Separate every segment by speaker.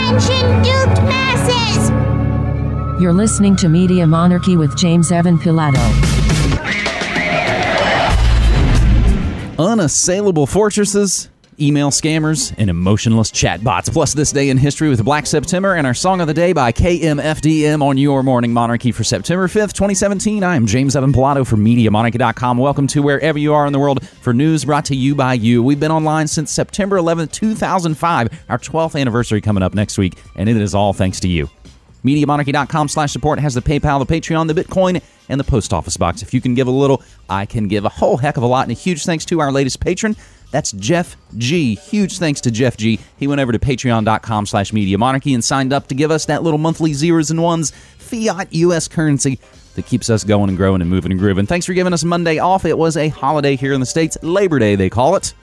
Speaker 1: Attention, duped masses!
Speaker 2: You're listening to Media Monarchy with James Evan Pilato.
Speaker 3: Unassailable fortresses, email scammers, and emotionless chatbots. Plus this day in history with Black September and our song of the day by KMFDM on your Morning Monarchy for September 5th, 2017. I am James Evan Pilato from MediaMonarchy.com. Welcome to wherever you are in the world for news brought to you by you. We've been online since September 11th, 2005, our 12th anniversary coming up next week, and it is all thanks to you. MediaMonarchy.com/support has the PayPal, the Patreon, the Bitcoin, and the post office box. If you can give a little, I can give a whole heck of a lot. And a huge thanks to our latest patron. That's Jeff G. Huge thanks to Jeff G. He went over to patreon.com/MediaMonarchy and signed up to give us that little monthly zeros and ones fiat U.S. currency that keeps us going and growing and moving and grooving. Thanks for giving us Monday off. It was a holiday here in the States. Labor Day, they call it.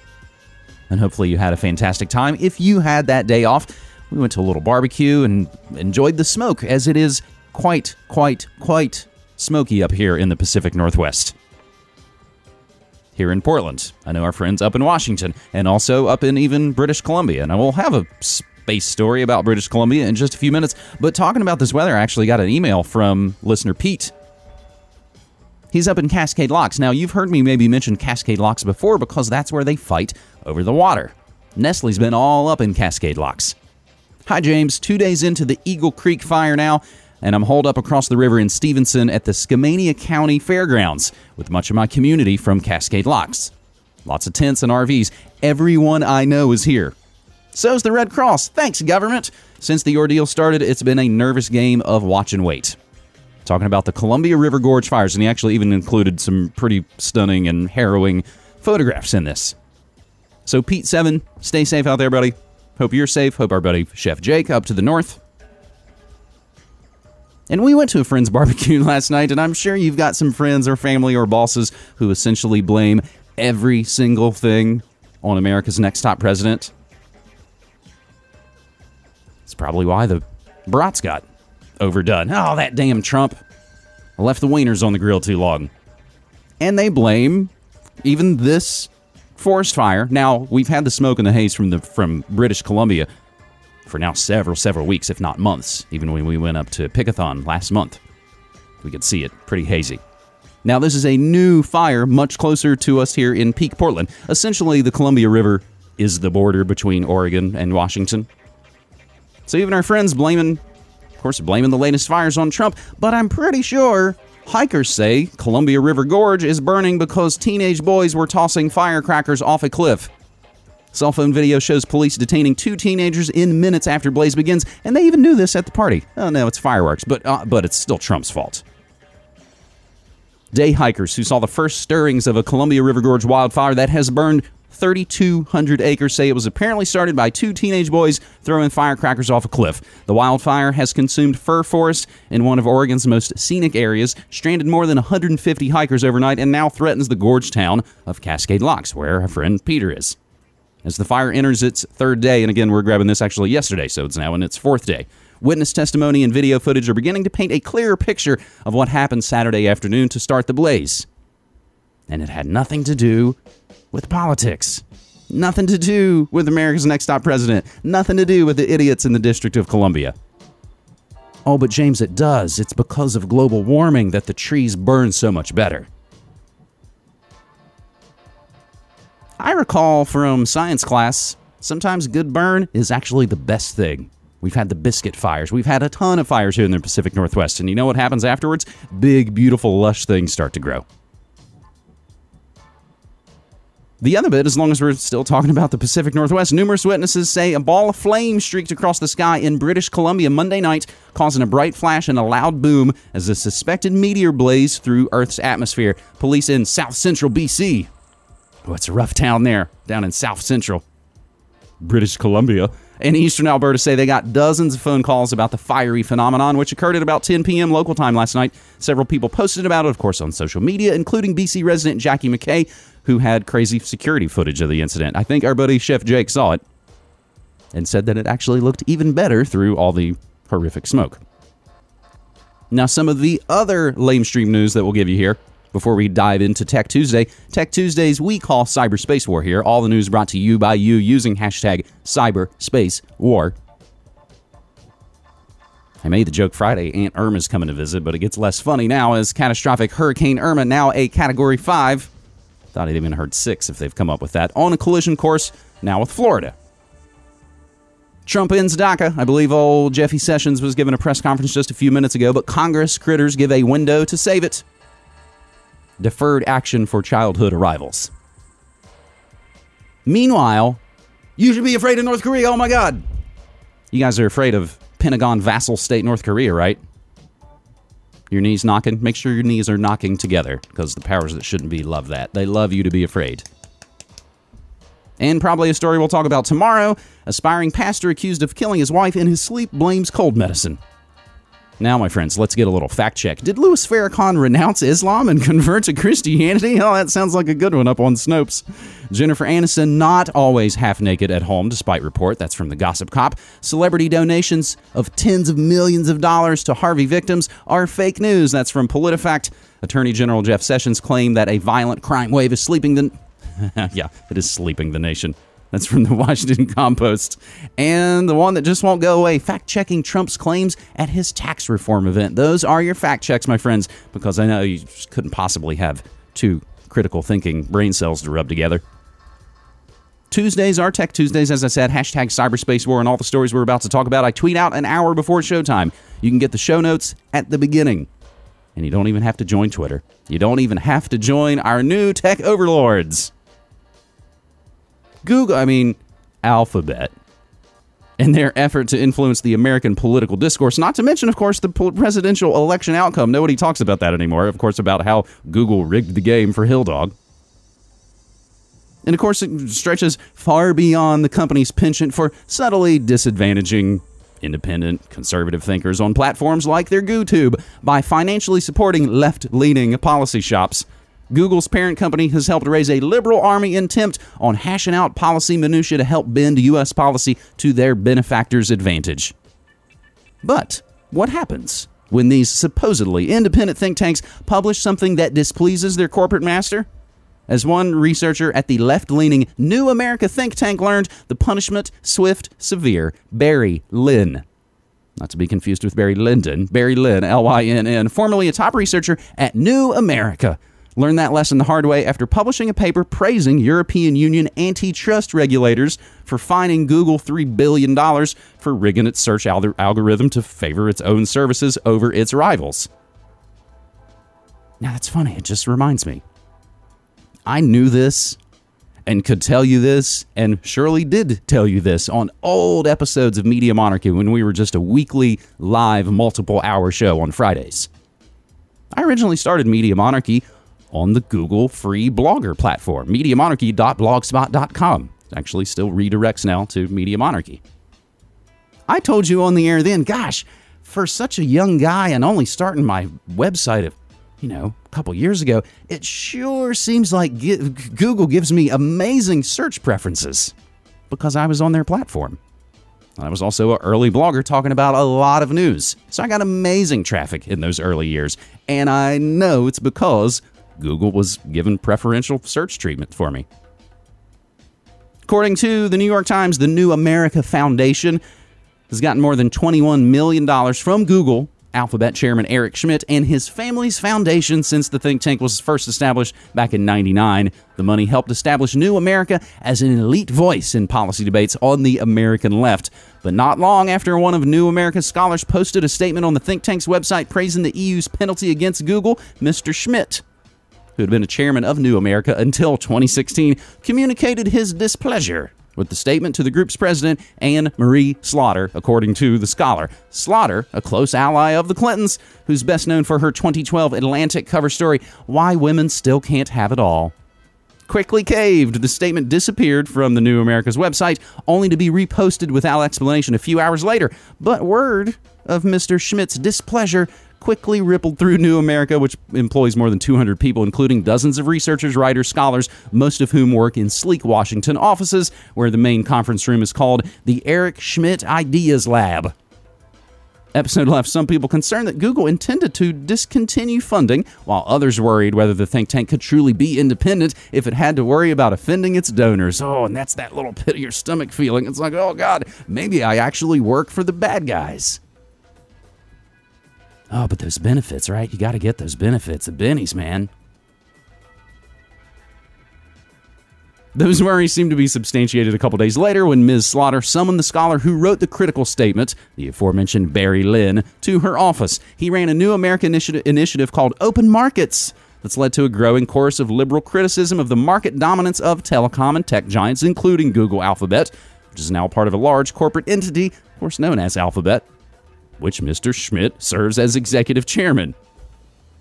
Speaker 3: And hopefully you had a fantastic time. If you had that day off, we went to a little barbecue and enjoyed the smoke, as it is quite smoky up here in the Pacific Northwest. Here in Portland. I know our friends up in Washington and also up in even British Columbia. And I will have a space story about British Columbia in just a few minutes. But talking about this weather, I actually got an email from listener Pete. He's up in Cascade Locks. Now, you've heard me maybe mention Cascade Locks before because that's where they fight over the water. Nestle's been all up in Cascade Locks. Hi, James. 2 days into the Eagle Creek fire now, and I'm holed up across the river in Stevenson at the Skamania County Fairgrounds with much of my community from Cascade Locks. Lots of tents and RVs. Everyone I know is here. So's the Red Cross. Thanks, government. Since the ordeal started, it's been a nervous game of watch and wait. Talking about the Columbia River Gorge fires, and he actually even included some pretty stunning and harrowing photographs in this. So, Pete 7, stay safe out there, buddy. Hope you're safe. Hope our buddy Chef Jake up to the north. And we went to a friend's barbecue last night, and I'm sure you've got some friends or family or bosses who essentially blame every single thing on America's next top president. It's probably why the brats got overdone. Oh, that damn Trump. I left the wieners on the grill too long. And they blame even this forest fire. Now, we've had the smoke and the haze from British Columbia for now several weeks, if not months. Even when we went up to Pickathon last month, we could see it pretty hazy. Now, this is a new fire much closer to us here in Peak, Portland. Essentially, the Columbia River is the border between Oregon and Washington. So even our friends blaming the latest fires on Trump, but I'm pretty sure hikers say Columbia River Gorge is burning because teenage boys were tossing firecrackers off a cliff. Cell phone video shows police detaining 2 teenagers in minutes after blaze begins, and they even knew this at the party. Oh no, it's fireworks, but it's still Trump's fault. Day hikers who saw the first stirrings of a Columbia River Gorge wildfire that has burned 3,200 acres say it was apparently started by 2 teenage boys throwing firecrackers off a cliff. The wildfire has consumed fir forest in one of Oregon's most scenic areas, stranded more than 150 hikers overnight, and now threatens the gorge town of Cascade Locks, where our friend Peter is. As the fire enters its 3rd day, and again, we're grabbing this actually yesterday, so it's now in its 4th day, witness testimony and video footage are beginning to paint a clearer picture of what happened Saturday afternoon to start the blaze. And it had nothing to do with politics. Nothing to do with America's next top president. Nothing to do with the idiots in the District of Columbia. Oh, but James, it does. It's because of global warming that the trees burn so much better. I recall from science class, sometimes good burn is actually the best thing. We've had the biscuit fires. We've had a ton of fires here in the Pacific Northwest. And you know what happens afterwards? Big, beautiful, lush things start to grow. The other bit, as long as we're still talking about the Pacific Northwest, numerous witnesses say a ball of flame streaked across the sky in British Columbia Monday night, causing a bright flash and a loud boom as a suspected meteor blazed through Earth's atmosphere. Police in South Central BC. Oh, it's a rough town there, down in South Central British Columbia. And Eastern Alberta say they got dozens of phone calls about the fiery phenomenon, which occurred at about 10 p.m. local time last night. Several people posted about it, of course, on social media, including BC resident Jackie McKay, who had crazy security footage of the incident. I think our buddy Chef Jake saw it and said that it actually looked even better through all the horrific smoke. Now, some of the other lamestream news that we'll give you here before we dive into Tech Tuesday. Tech Tuesdays we call cyberspace war here. All the news brought to you by you using hashtag cyberspace war. I made the joke Friday, Aunt Irma's coming to visit, but it gets less funny now as catastrophic Hurricane Irma, now a Category 5. Thought I'd even heard 6 if they've come up with that. On a collision course now with Florida. Trump ends DACA. I believe old Jeffy Sessions was given a press conference just a few minutes ago, but Congress critters give a window to save it. Deferred action for childhood arrivals. Meanwhile, you should be afraid of North Korea. Oh my God. You guys are afraid of Pentagon vassal state North Korea, right? Your knees knocking? Make sure your knees are knocking together, because the powers that shouldn't be love that. They love you to be afraid. And probably a story we'll talk about tomorrow. Aspiring pastor accused of killing his wife in his sleep blames cold medicine. Now, my friends, let's get a little fact check. Did Louis Farrakhan renounce Islam and convert to Christianity? Oh, that sounds like a good one up on Snopes. Jennifer Aniston not always half naked at home, despite report. That's from the Gossip Cop. Celebrity donations of tens of millions of dollars to Harvey victims are fake news. That's from PolitiFact. Attorney General Jeff Sessions claimed that a violent crime wave is sleeping the... yeah, it is sleeping the nation. That's from the Washington Compost. And the one that just won't go away, fact-checking Trump's claims at his tax reform event. Those are your fact checks, my friends, because I know you just couldn't possibly have two critical thinking brain cells to rub together. Tuesdays are Tech Tuesdays, as I said, hashtag cyberspace war, and all the stories we're about to talk about. I tweet out an hour before showtime. You can get the show notes at the beginning. And you don't even have to join Twitter. You don't even have to join our new tech overlords. Alphabet, in their effort to influence the American political discourse, not to mention, of course, the presidential election outcome. Nobody talks about that anymore, of course, about how Google rigged the game for Hill Dog. And, of course, it stretches far beyond the company's penchant for subtly disadvantaging independent, conservative thinkers on platforms like their GooTube by financially supporting left-leaning policy shops. Google's parent company has helped raise a liberal army intent on hashing out policy minutia to help bend U.S. policy to their benefactors' advantage. But what happens when these supposedly independent think tanks publish something that displeases their corporate master? As one researcher at the left-leaning New America think tank learned, the punishment swift, severe. Barry Lynn. Not to be confused with Barry Lyndon. Barry Lynn, L-Y-N-N, formerly a top researcher at New America. Learned that lesson the hard way after publishing a paper praising European Union antitrust regulators for fining Google $3 billion for rigging its search algorithm to favor its own services over its rivals. Now, that's funny. It just reminds me. I knew this and could tell you this, and surely did tell you this on old episodes of Media Monarchy when we were just a weekly live multiple-hour show on Fridays. I originally started Media Monarchy on the Google free blogger platform, MediaMonarchy.blogspot.com. It actually still redirects now to Media Monarchy. I told you on the air then, gosh, for such a young guy and only starting my website a couple years ago, it sure seems like Google gives me amazing search preferences because I was on their platform. I was also an early blogger talking about a lot of news, so I got amazing traffic in those early years, and I know it's because Google was given preferential search treatment for me. According to the New York Times, the New America Foundation has gotten more than $21 million from Google, Alphabet chairman Eric Schmidt, and his family's foundation since the think tank was first established back in '99. The money helped establish New America as an elite voice in policy debates on the American left. But not long after one of New America's scholars posted a statement on the think tank's website praising the EU's penalty against Google, Mr. Schmidt, who had been a chairman of New America until 2016, communicated his displeasure with the statement to the group's president, Anne Marie Slaughter, according to the scholar. Slaughter, a close ally of the Clintons, who's best known for her 2012 Atlantic cover story, Why Women Still Can't Have It All, quickly caved. The statement disappeared from the New America's website, only to be reposted without explanation a few hours later. But word of Mr. Schmidt's displeasure quickly rippled through New America, which employs more than 200 people, including dozens of researchers, writers, scholars, most of whom work in sleek Washington offices, where the main conference room is called the Eric Schmidt Ideas Lab. Episode left some people concerned that Google intended to discontinue funding, while others worried whether the think tank could truly be independent if it had to worry about offending its donors. Oh, and that's that little pit of your stomach feeling. It's like, oh God, maybe I actually work for the bad guys. Oh, but those benefits, right? You got to get those benefits. The bennies, man. Those worries seem to be substantiated a couple days later when Ms. Slaughter summoned the scholar who wrote the critical statement, the aforementioned Barry Lynn, to her office. He ran a new American initiative called Open Markets that's led to a growing chorus of liberal criticism of the market dominance of telecom and tech giants, including Google Alphabet, which is now part of a large corporate entity, of course known as Alphabet, which Mr. Schmidt serves as executive chairman.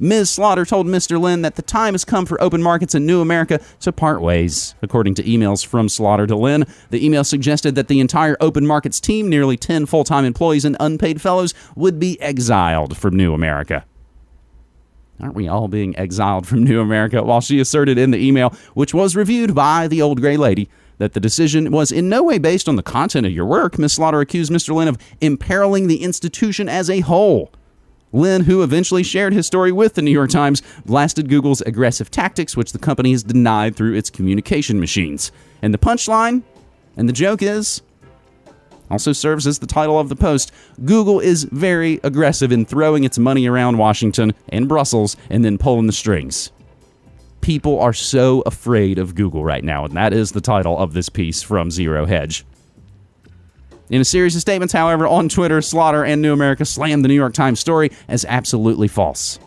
Speaker 3: Ms. Slaughter told Mr. Lynn that the time has come for open markets in New America to part ways. According to emails from Slaughter to Lynn, the email suggested that the entire open markets team, nearly 10 full-time employees and unpaid fellows, would be exiled from New America. Aren't we all being exiled from New America? While she asserted in the email, which was reviewed by the old gray lady, that the decision was in no way based on the content of your work, Ms. Slaughter accused Mr. Lynn of imperiling the institution as a whole. Lynn, who eventually shared his story with the New York Times, blasted Google's aggressive tactics, which the company has denied through its communication machines. And the punchline, and the joke is, also serves as the title of the post, Google is very aggressive in throwing its money around Washington and Brussels and then pulling the strings. People are so afraid of Google right now, and that is the title of this piece from Zero Hedge. In a series of statements, however, on Twitter, Slaughter and New America slammed the New York Times story as absolutely false.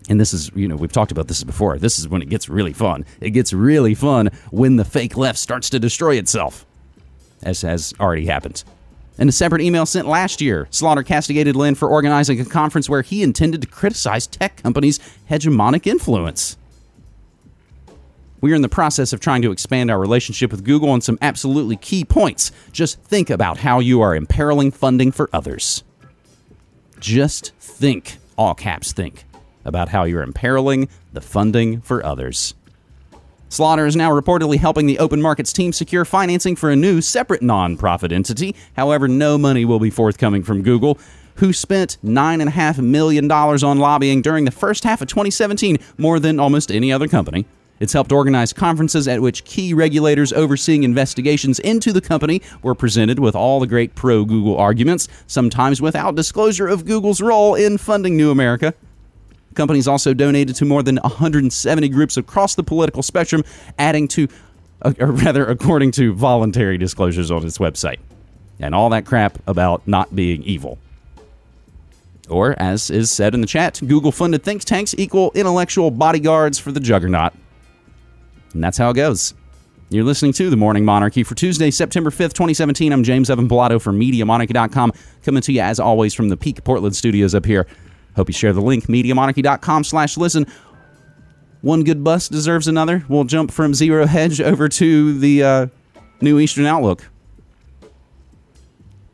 Speaker 3: And this is, we've talked about this before. This is when it gets really fun. It gets really fun when the fake left starts to destroy itself, as has already happened. In a separate email sent last year, Slaughter castigated Lynn for organizing a conference where he intended to criticize tech companies' hegemonic influence. We are in the process of trying to expand our relationship with Google on some absolutely key points. Just think about how you are imperiling funding for others. Just think, all caps think, about how you're imperiling the funding for others. Slaughter is now reportedly helping the Open Markets team secure financing for a new, separate nonprofit entity. However, no money will be forthcoming from Google, who spent $9.5 million on lobbying during the first half of 2017, more than almost any other company. It's helped organize conferences at which key regulators overseeing investigations into the company were presented with all the great pro-Google arguments, sometimes without disclosure of Google's role in funding New America. Companies also donated to more than 170 groups across the political spectrum, according to voluntary disclosures on its website. And all that crap about not being evil. Or, as is said in the chat, Google-funded think tanks equal intellectual bodyguards for the juggernaut. And that's how it goes. You're listening to The Morning Monarchy for Tuesday, September 5th, 2017. I'm James Evan Pilato from MediaMonarchy.com, coming to you, as always, from the Peak Portland studios up here. Hope you share the link, MediaMonarchy.com/listen. One good bus deserves another. We'll jump from Zero Hedge over to the New Eastern Outlook,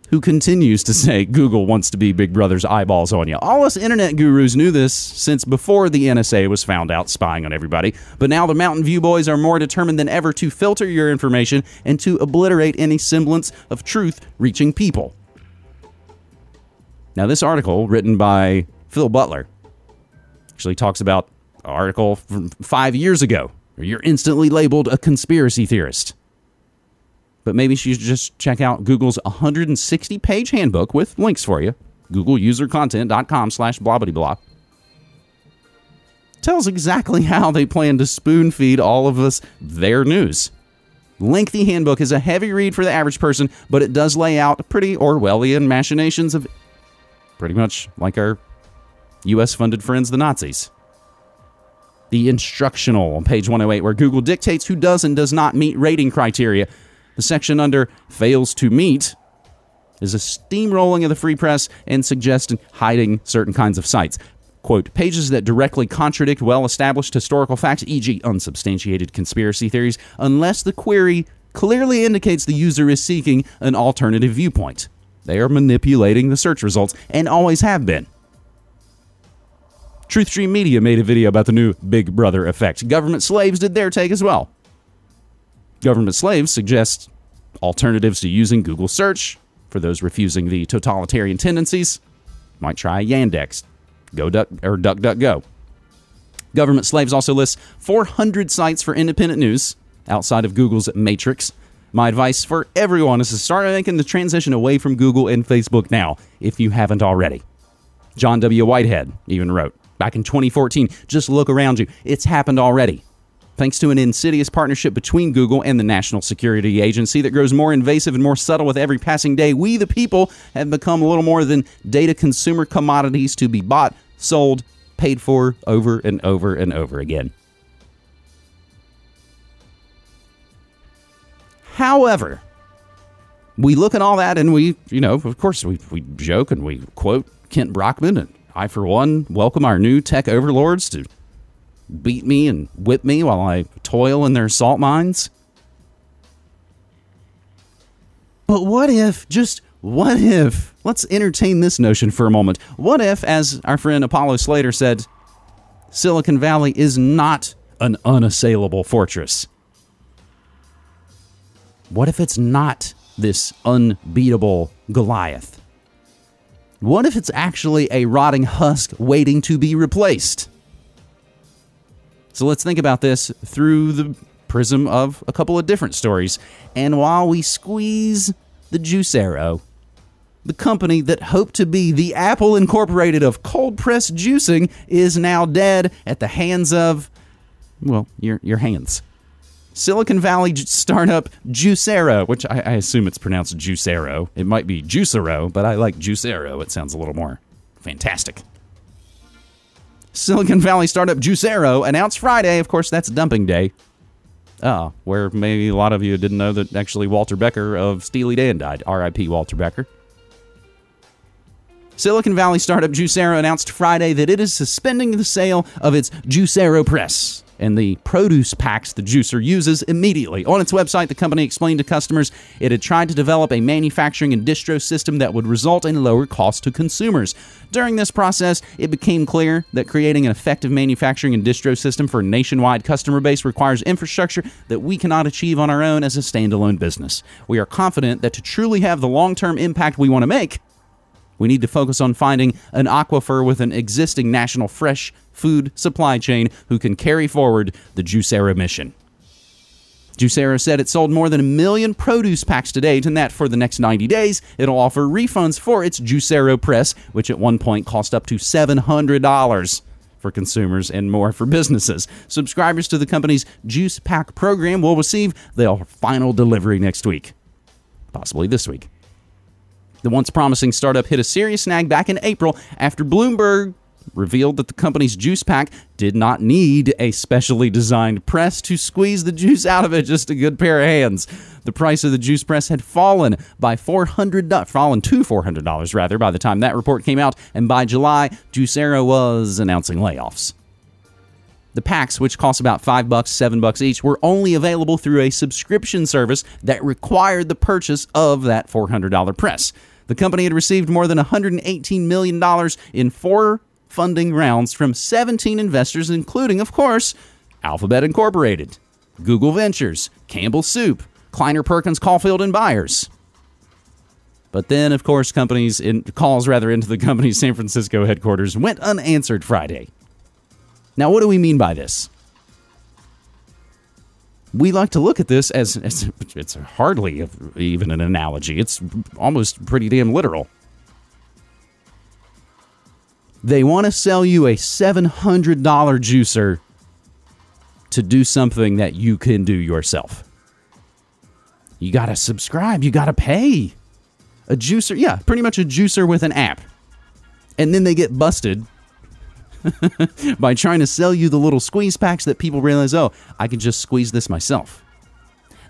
Speaker 3: who continues to say Google wants to be Big Brother's eyeballs on you. All us internet gurus knew this since before the NSA was found out spying on everybody, but now the Mountain View boys are more determined than ever to filter your information and to obliterate any semblance of truth reaching people. Now, this article, written by Phil Butler, actually talks about an article from 5 years ago, where you're instantly labeled a conspiracy theorist. But maybe you should just check out Google's 160-page handbook with links for you. GoogleUserContent.com/blah-blah-blah. Tells exactly how they plan to spoon-feed all of us their news. Lengthy handbook is a heavy read for the average person, but it does lay out pretty Orwellian machinations of pretty much like our U.S.-funded friends, the Nazis. The instructional on page 108, where Google dictates who does and does not meet rating criteria. The section under fails to meet is a steamrolling of the free press and suggesting hiding certain kinds of sites. Quote, pages that directly contradict well-established historical facts, e.g. unsubstantiated conspiracy theories, unless the query clearly indicates the user is seeking an alternative viewpoint. They are manipulating the search results and always have been. TruthStream Media made a video about the new Big Brother effect. Government slaves did their take as well. Government slaves suggest alternatives to using Google search. For those refusing the totalitarian tendencies, might try Yandex, DuckDuckGo. Government slaves also list 400 sites for independent news outside of Google's matrix. My advice for everyone is to start making the transition away from Google and Facebook now, if you haven't already. John W. Whitehead even wrote back in 2014, just look around you. It's happened already. Thanks to an insidious partnership between Google and the National Security Agency that grows more invasive and more subtle with every passing day, we, the people, have become little more than data consumer commodities to be bought, sold, paid for over and over and over again. However, we look at all that and we, of course, we joke and we quote Kent Brockman, and I, for one, welcome our new tech overlords to beat me and whip me while I toil in their salt mines. But what if, let's entertain this notion for a moment. What if, as our friend Apollo Slater said, Silicon Valley is not an unassailable fortress? What if it's not this unbeatable Goliath? What if it's actually a rotting husk waiting to be replaced? So let's think about this through the prism of a couple of different stories. And while we squeeze the Juicero, the company that hoped to be the Apple Incorporated of cold-pressed juicing is now dead at the hands of, well, your hands. Silicon Valley startup Juicero, which I assume it's pronounced Juicero. It might be Juicero, but I like Juicero. It sounds a little more fantastic. Silicon Valley startup Juicero announced Friday, of course, that's dumping day, where maybe a lot of you didn't know that actually Walter Becker of Steely Dan died. R.I.P. Walter Becker. Silicon Valley startup Juicero announced Friday that it is suspending the sale of its Juicero press and the produce packs the juicer uses immediately. On its website, the company explained to customers it had tried to develop a manufacturing and distro system that would result in lower costs to consumers. During this process, it became clear that creating an effective manufacturing and distro system for a nationwide customer base requires infrastructure that we cannot achieve on our own as a standalone business. We are confident that to truly have the long-term impact we want to make, we need to focus on finding an aquifer with an existing national fresh food supply chain who can carry forward the Juicero mission. Juicero said it sold more than 1 million produce packs to date, and that for the next 90 days, it'll offer refunds for its Juicero press, which at one point cost up to $700 for consumers and more for businesses. Subscribers to the company's Juice Pack program will receive their final delivery next week, possibly this week. The once promising startup hit a serious snag back in April after Bloomberg revealed that the company's juice pack did not need a specially designed press to squeeze the juice out of it, just a good pair of hands. The price of the juice press had fallen to $400 rather by the time that report came out, and by July, Juicero was announcing layoffs. The packs, which cost about $5, $7 each, were only available through a subscription service that required the purchase of that $400 press. The company had received more than $118 million in 4 funding rounds from 17 investors, including, of course, Alphabet Incorporated, Google Ventures, Campbell Soup, Kleiner Perkins Caulfield and Byers. But then, of course, calls into the company's San Francisco headquarters went unanswered Friday. Now, what do we mean by this? We like to look at this as it's hardly even an analogy. It's almost pretty damn literal. They want to sell you a $700 juicer to do something that you can do yourself. You got to subscribe. You got to pay. A juicer, yeah, pretty much a juicer with an app. And then they get busted by trying to sell you the little squeeze packs that people realize, oh, I can just squeeze this myself.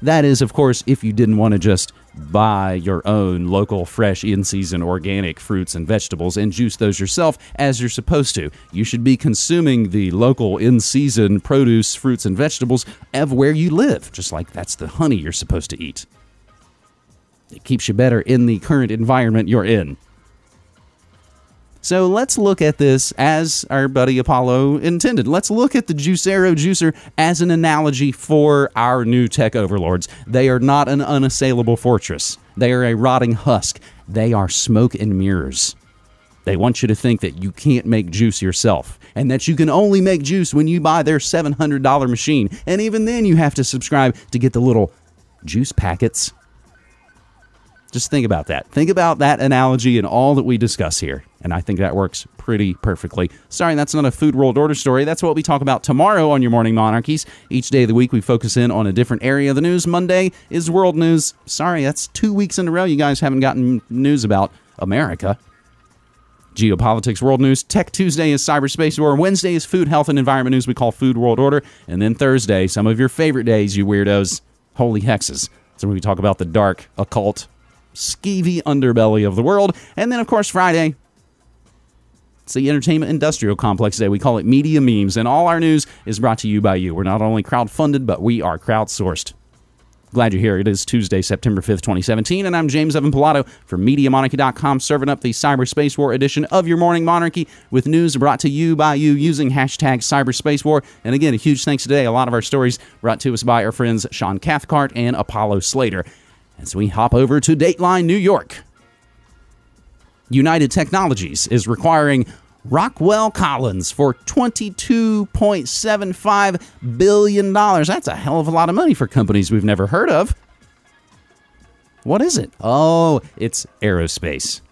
Speaker 3: That is, of course, if you didn't want to just buy your own local, fresh, in-season organic fruits and vegetables and juice those yourself as you're supposed to. You should be consuming the local, in-season produce, fruits, and vegetables of where you live, just like that's the honey you're supposed to eat. It keeps you better in the current environment you're in. So let's look at this as our buddy Apollo intended. Let's look at the Juicero juicer as an analogy for our new tech overlords. They are not an unassailable fortress. They are a rotting husk. They are smoke and mirrors. They want you to think that you can't make juice yourself, and that you can only make juice when you buy their $700 machine. And even then you have to subscribe to get the little juice packets. Just think about that. Think about that analogy and all that we discuss here. And I think that works pretty perfectly. Sorry, that's not a Food World Order story. That's what we talk about tomorrow on your Morning Monarchies. Each day of the week, we focus in on a different area of the news. Monday is world news. Sorry, that's 2 weeks in a row you guys haven't gotten news about America. Geopolitics, world news. Tech Tuesday is cyberspace war. Wednesday is food, health, and environment news we call Food World Order. And then Thursday, some of your favorite days, you weirdos, holy hexes. So we talk about the dark, occult, skeevy underbelly of the world. And then, of course, Friday, it's the entertainment industrial complex day. We call it Media Memes. And all our news is brought to you by you. We're not only crowdfunded, but we are crowdsourced. Glad you're here. It is Tuesday, September 5th, 2017, and I'm James Evan Pilato from MediaMonarchy.com, serving up the Cyberspace War edition of your Morning Monarchy with news brought to you by you using hashtag Cyberspace War. And again, a huge thanks today. A lot of our stories brought to us by our friends Sean Cathcart and Apollo Slater. As we hop over to Dateline, New York. United Technologies is requiring Rockwell Collins for $22.75 billion. That's a hell of a lot of money for companies we've never heard of. What is it? Oh, it's aerospace.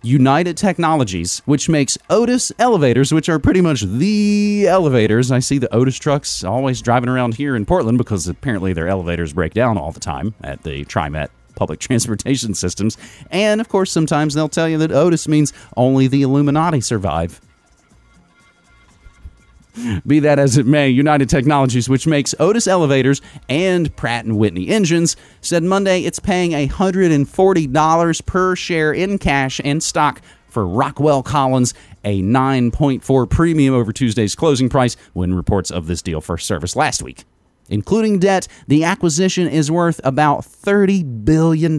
Speaker 3: United Technologies, which makes Otis elevators, which are pretty much the elevators. I see the Otis trucks always driving around here in Portland because apparently their elevators break down all the time at the TriMet public transportation systems. And, of course, sometimes they'll tell you that Otis means only the Illuminati survive. Be that as it may, United Technologies, which makes Otis elevators and Pratt & Whitney engines, said Monday it's paying $140 per share in cash and stock for Rockwell Collins, a 9.4 premium over Tuesday's closing price when reports of this deal first surfaced last week. Including debt, the acquisition is worth about $30 billion.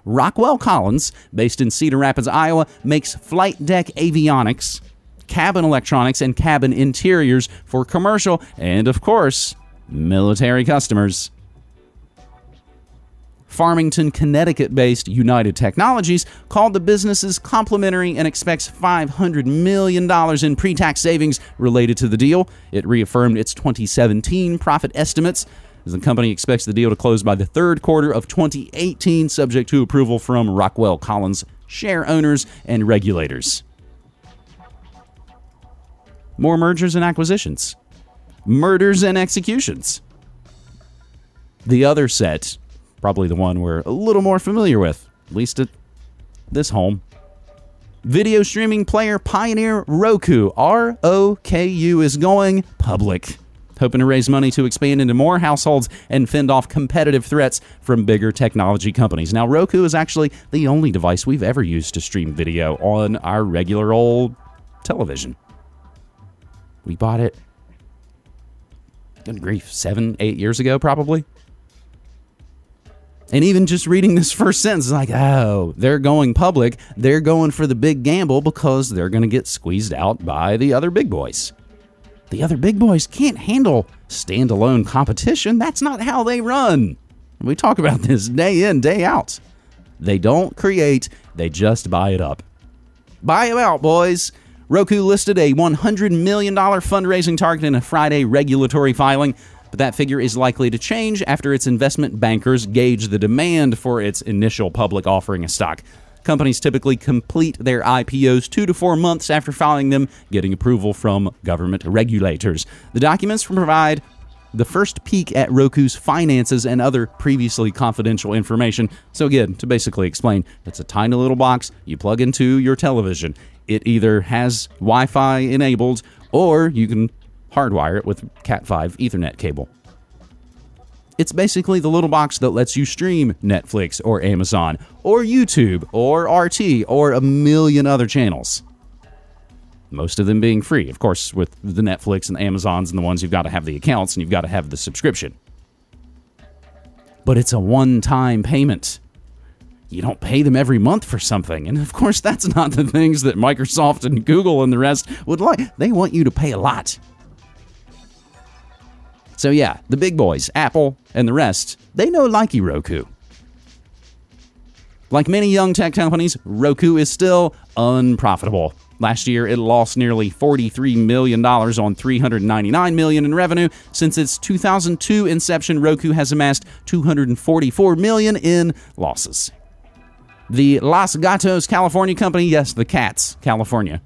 Speaker 3: Rockwell Collins, based in Cedar Rapids, Iowa, makes flight deck avionics, cabin electronics, and cabin interiors for commercial and, of course, military customers. Farmington, Connecticut-based United Technologies called the businesses complimentary and expects $500 million in pre-tax savings related to the deal. It reaffirmed its 2017 profit estimates, as the company expects the deal to close by the third quarter of 2018, subject to approval from Rockwell Collins share owners and regulators. More mergers and acquisitions. Murders and executions. The other set, probably the one we're a little more familiar with, at least at this home. Video streaming player pioneer Roku, R-O-K-U, is going public, hoping to raise money to expand into more households and fend off competitive threats from bigger technology companies. Now, Roku is actually the only device we've ever used to stream video on our regular old television. We bought it, good grief, 7-8 years ago, probably. And even just reading this first sentence is like, oh, they're going public. They're going for the big gamble because they're going to get squeezed out by the other big boys. The other big boys can't handle standalone competition. That's not how they run. We talk about this day in, day out. They don't create, they just buy it up. Buy them out, boys. Roku listed a $100 million fundraising target in a Friday regulatory filing, but that figure is likely to change after its investment bankers gauge the demand for its initial public offering of stock. Companies typically complete their IPOs 2 to 4 months after filing them, getting approval from government regulators. The documents provide the first peek at Roku's finances and other previously confidential information. So again, to basically explain, it's a tiny little box you plug into your television. It either has Wi-Fi enabled or you can hardwire it with Cat5 Ethernet cable. It's basically the little box that lets you stream Netflix or Amazon or YouTube or RT or a million other channels. Most of them being free, of course, with the Netflix and the Amazons and the ones you've got to have the accounts and you've got to have the subscription. But it's a one-time payment. You don't pay them every month for something. And of course, that's not the things that Microsoft and Google and the rest would like. They want you to pay a lot. So yeah, the big boys, Apple and the rest, they know likey Roku. Like many young tech companies, Roku is still unprofitable. Last year, it lost nearly $43 million on $399 million in revenue. Since its 2002 inception, Roku has amassed $244 million in losses. The Los Gatos California company, yes, the Cats, California,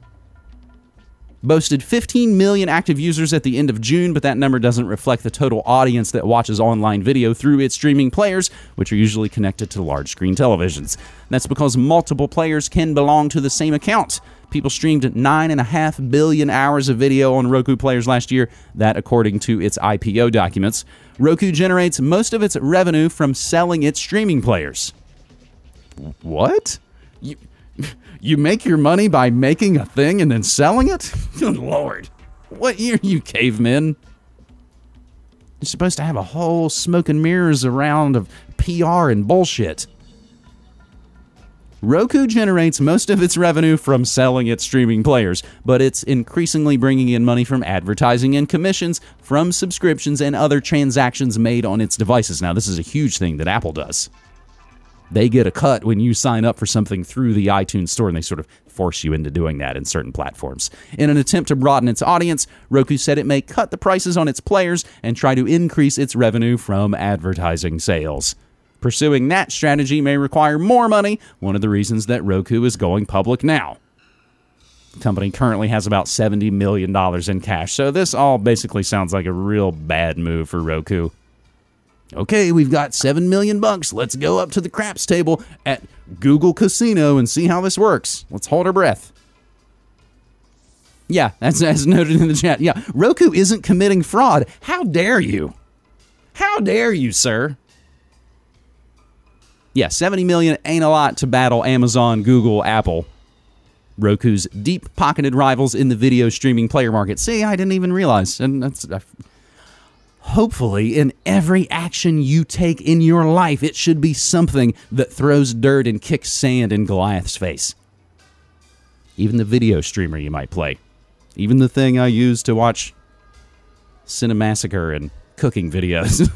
Speaker 3: boasted 15 million active users at the end of June, but that number doesn't reflect the total audience that watches online video through its streaming players, which are usually connected to large screen televisions. That's because multiple players can belong to the same account. People streamed 9.5 billion hours of video on Roku players last year, that according to its IPO documents. Roku generates most of its revenue from selling its streaming players. What? You make your money by making a thing and then selling it? Good Lord. What year are you, cavemen? You're supposed to have a whole smoke and mirrors around of PR and bullshit. Roku generates most of its revenue from selling its streaming players, but it's increasingly bringing in money from advertising and commissions from subscriptions and other transactions made on its devices. Now, this is a huge thing that Apple does. They get a cut when you sign up for something through the iTunes store, and they sort of force you into doing that in certain platforms. In an attempt to broaden its audience, Roku said it may cut the prices on its players and try to increase its revenue from advertising sales. Pursuing that strategy may require more money, one of the reasons that Roku is going public now. The company currently has about $70 million in cash, so this all basically sounds like a real bad move for Roku. Okay, we've got $7 million. Let's go up to the craps table at Google Casino and see how this works. Let's hold our breath. Yeah, that's as noted in the chat. Yeah, Roku isn't committing fraud. How dare you? How dare you, sir? Yeah, $70 million ain't a lot to battle Amazon, Google, Apple, Roku's deep-pocketed rivals in the video streaming player market. See, I didn't even realize. And that's hopefully, in every action you take in your life, it should be something that throws dirt and kicks sand in Goliath's face. Even the video streamer you might play. Even the thing I use to watch Cinemassacre and cooking videos.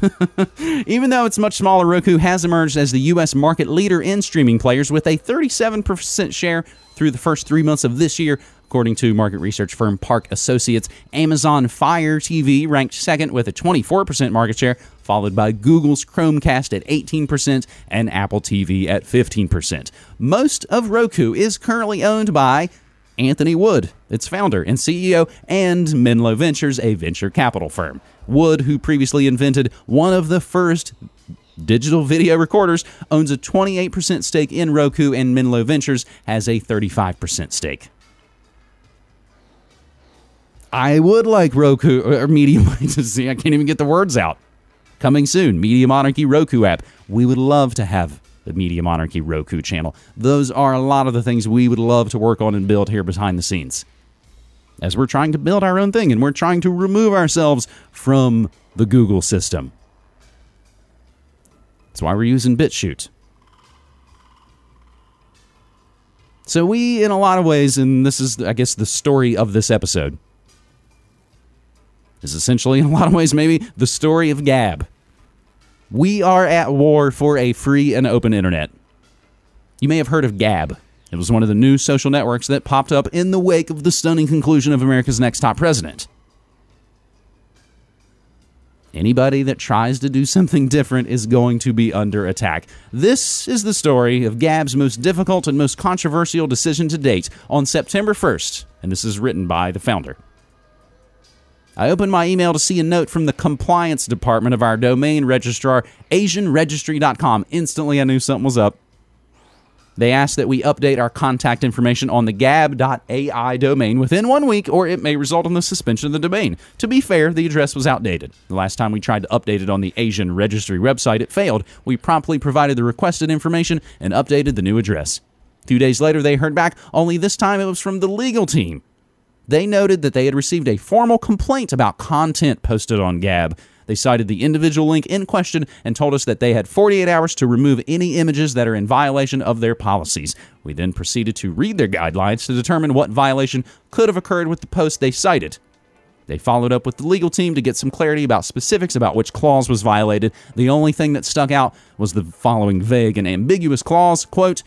Speaker 3: Even though it's much smaller, Roku has emerged as the U.S. market leader in streaming players with a 37% share through the first 3 months of this year, according to market research firm Park Associates. Amazon Fire TV ranked second with a 24% market share, followed by Google's Chromecast at 18% and Apple TV at 15%. Most of Roku is currently owned by Anthony Wood, its founder and CEO, and Menlo Ventures, a venture capital firm. Wood, who previously invented one of the first digital video recorders, owns a 28% stake in Roku, and Menlo Ventures has a 35% stake. I would like Roku, or Media to see, I can't even get the words out. Coming soon, Media Monarchy Roku app. We would love to have the Media Monarchy Roku channel. Those are a lot of the things we would love to work on and build here behind the scenes, as we're trying to build our own thing and we're trying to remove ourselves from the Google system. That's why we're using BitChute. So we, in a lot of ways, and this is, I guess, the story of this episode, is essentially, in a lot of ways, maybe the story of Gab. We are at war for a free and open internet. You may have heard of Gab. It was one of the new social networks that popped up in the wake of the stunning conclusion of America's Next Top President. Anybody that tries to do something different is going to be under attack. This is the story of Gab's most difficult and most controversial decision to date on September 1st, and this is written by the founder. I opened my email to see a note from the compliance department of our domain registrar, AsianRegistry.com. Instantly, I knew something was up. They asked that we update our contact information on the gab.ai domain within 1 week, or it may result in the suspension of the domain. To be fair, the address was outdated. The last time we tried to update it on the Asian Registry website, it failed. We promptly provided the requested information and updated the new address. 2 days later, they heard back, only this time it was from the legal team. They noted that they had received a formal complaint about content posted on Gab. They cited the individual link in question and told us that they had 48 hours to remove any images that are in violation of their policies. We then proceeded to read their guidelines to determine what violation could have occurred with the post they cited. They followed up with the legal team to get some clarity about specifics about which clause was violated. The only thing that stuck out was the following vague and ambiguous clause, quote,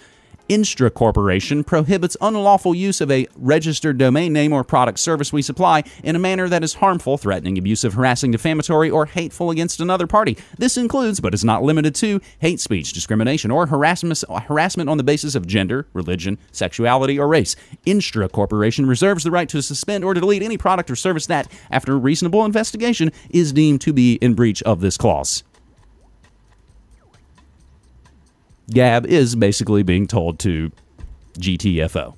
Speaker 3: Instra Corporation prohibits unlawful use of a registered domain name or product service we supply in a manner that is harmful, threatening, abusive, harassing, defamatory, or hateful against another party. This includes, but is not limited to, hate speech, discrimination, or harassment on the basis of gender, religion, sexuality, or race. Instra Corporation reserves the right to suspend or delete any product or service that, after reasonable investigation, is deemed to be in breach of this clause. Gab is basically being told to GTFO.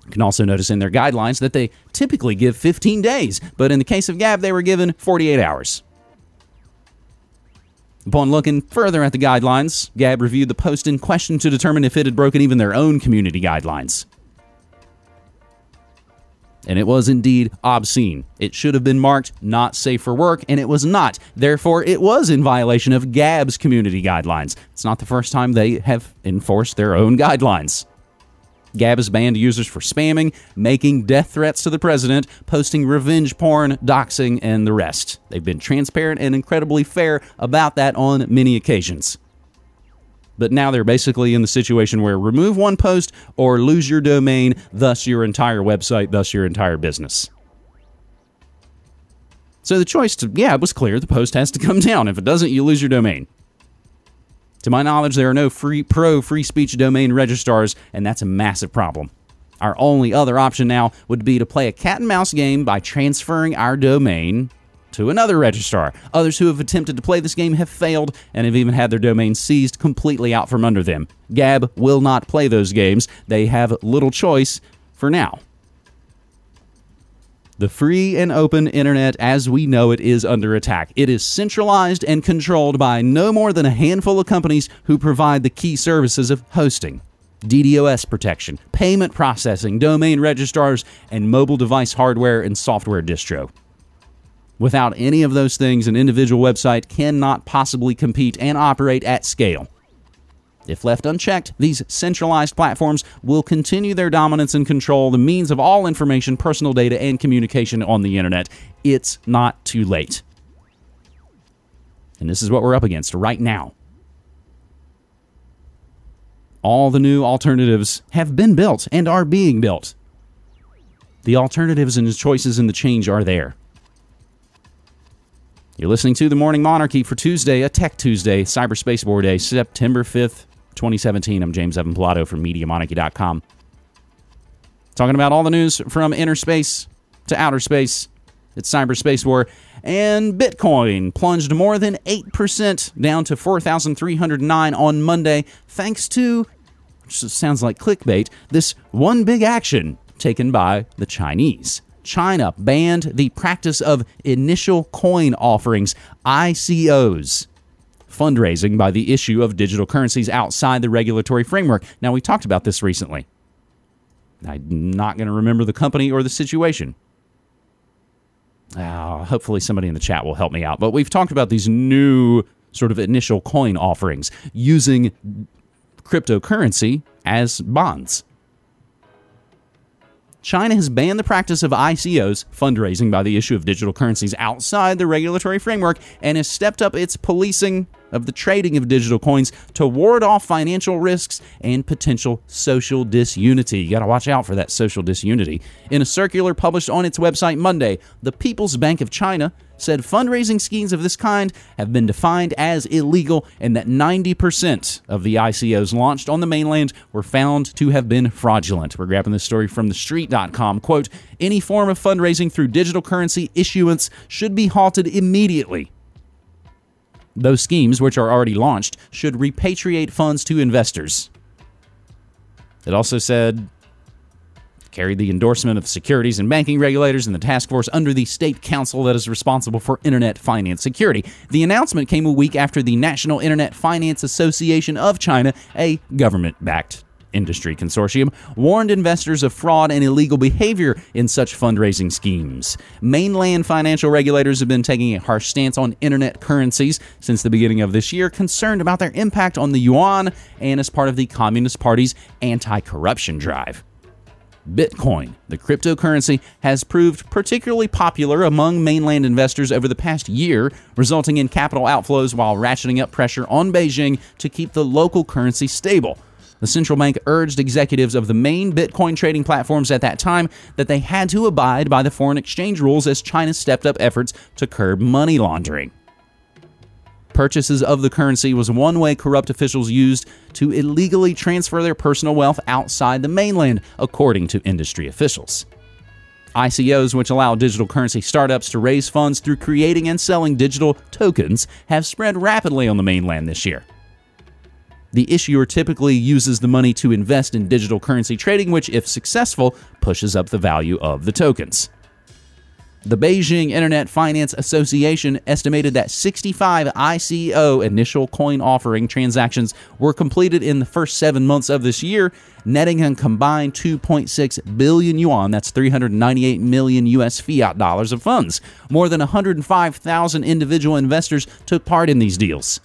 Speaker 3: You can also notice in their guidelines that they typically give 15 days, but in the case of Gab, they were given 48 hours. Upon looking further at the guidelines, Gab reviewed the post in question to determine if it had broken even their own community guidelines. And it was indeed obscene. It should have been marked not safe for work, and it was not. Therefore, it was in violation of Gab's community guidelines. It's not the first time they have enforced their own guidelines. Gab has banned users for spamming, making death threats to the president, posting revenge porn, doxing, and the rest. They've been transparent and incredibly fair about that on many occasions. But now they're basically in the situation where remove one post or lose your domain, thus your entire website, thus your entire business. So the choice to Gab was clear. The post has to come down. If it doesn't, you lose your domain. To my knowledge, there are no free speech domain registrars, and that's a massive problem. Our only other option now would be to play a cat and mouse game by transferring our domain to another registrar. Others who have attempted to play this game have failed and have even had their domain seized completely out from under them. Gab will not play those games. They have little choice for now. The free and open internet as we know it is under attack. It is centralized and controlled by no more than a handful of companies who provide the key services of hosting, DDoS protection, payment processing, domain registrars, and mobile device hardware and software distro. Without any of those things, an individual website cannot possibly compete and operate at scale. If left unchecked, these centralized platforms will continue their dominance and control the means of all information, personal data, and communication on the internet. It's not too late. And this is what we're up against right now. All the new alternatives have been built and are being built. The alternatives and the choices and the change are there. You're listening to The Morning Monarchy for Tuesday, a Tech Tuesday, Cyberspace War Day, September 5th, 2017. I'm James Evan Pilato from MediaMonarchy.com. Talking about all the news from inner space to outer space. It's Cyberspace War. And Bitcoin plunged more than 8% down to 4,309 on Monday, thanks to, which sounds like clickbait, this one big action taken by the Chinese. China banned the practice of initial coin offerings, ICOs, fundraising by the issue of digital currencies outside the regulatory framework. Now, we talked about this recently. I'm not going to remember the company or the situation. Hopefully somebody in the chat will help me out. But we've talked about these new sort of initial coin offerings using cryptocurrency as bonds. China has banned the practice of ICOs, fundraising by the issue of digital currencies outside the regulatory framework, and has stepped up its policing of the trading of digital coins to ward off financial risks and potential social disunity. You got to watch out for that social disunity. In a circular published on its website Monday, the People's Bank of China said fundraising schemes of this kind have been defined as illegal and that 90% of the ICOs launched on the mainland were found to have been fraudulent. We're grabbing this story from thestreet.com. Quote, any form of fundraising through digital currency issuance should be halted immediately. Those schemes, which are already launched, should repatriate funds to investors. It also said, carried the endorsement of securities and banking regulators and the task force under the state council that is responsible for internet finance security. The announcement came a week after the National Internet Finance Association of China, a government-backed industry consortium, warned investors of fraud and illegal behavior in such fundraising schemes. Mainland financial regulators have been taking a harsh stance on internet currencies since the beginning of this year, concerned about their impact on the yuan and as part of the Communist Party's anti-corruption drive. Bitcoin, the cryptocurrency, has proved particularly popular among mainland investors over the past year, resulting in capital outflows while ratcheting up pressure on Beijing to keep the local currency stable. The central bank urged executives of the main Bitcoin trading platforms at that time that they had to abide by the foreign exchange rules as China stepped up efforts to curb money laundering. Purchases of the currency was one way corrupt officials used to illegally transfer their personal wealth outside the mainland, according to industry officials. ICOs, which allow digital currency startups to raise funds through creating and selling digital tokens, have spread rapidly on the mainland this year. The issuer typically uses the money to invest in digital currency trading, which, if successful, pushes up the value of the tokens. The Beijing Internet Finance Association estimated that 65 ICO initial coin offering transactions were completed in the first 7 months of this year, netting a combined 2.6 billion yuan, that's 398 million US fiat dollars of funds. More than 105,000 individual investors took part in these deals.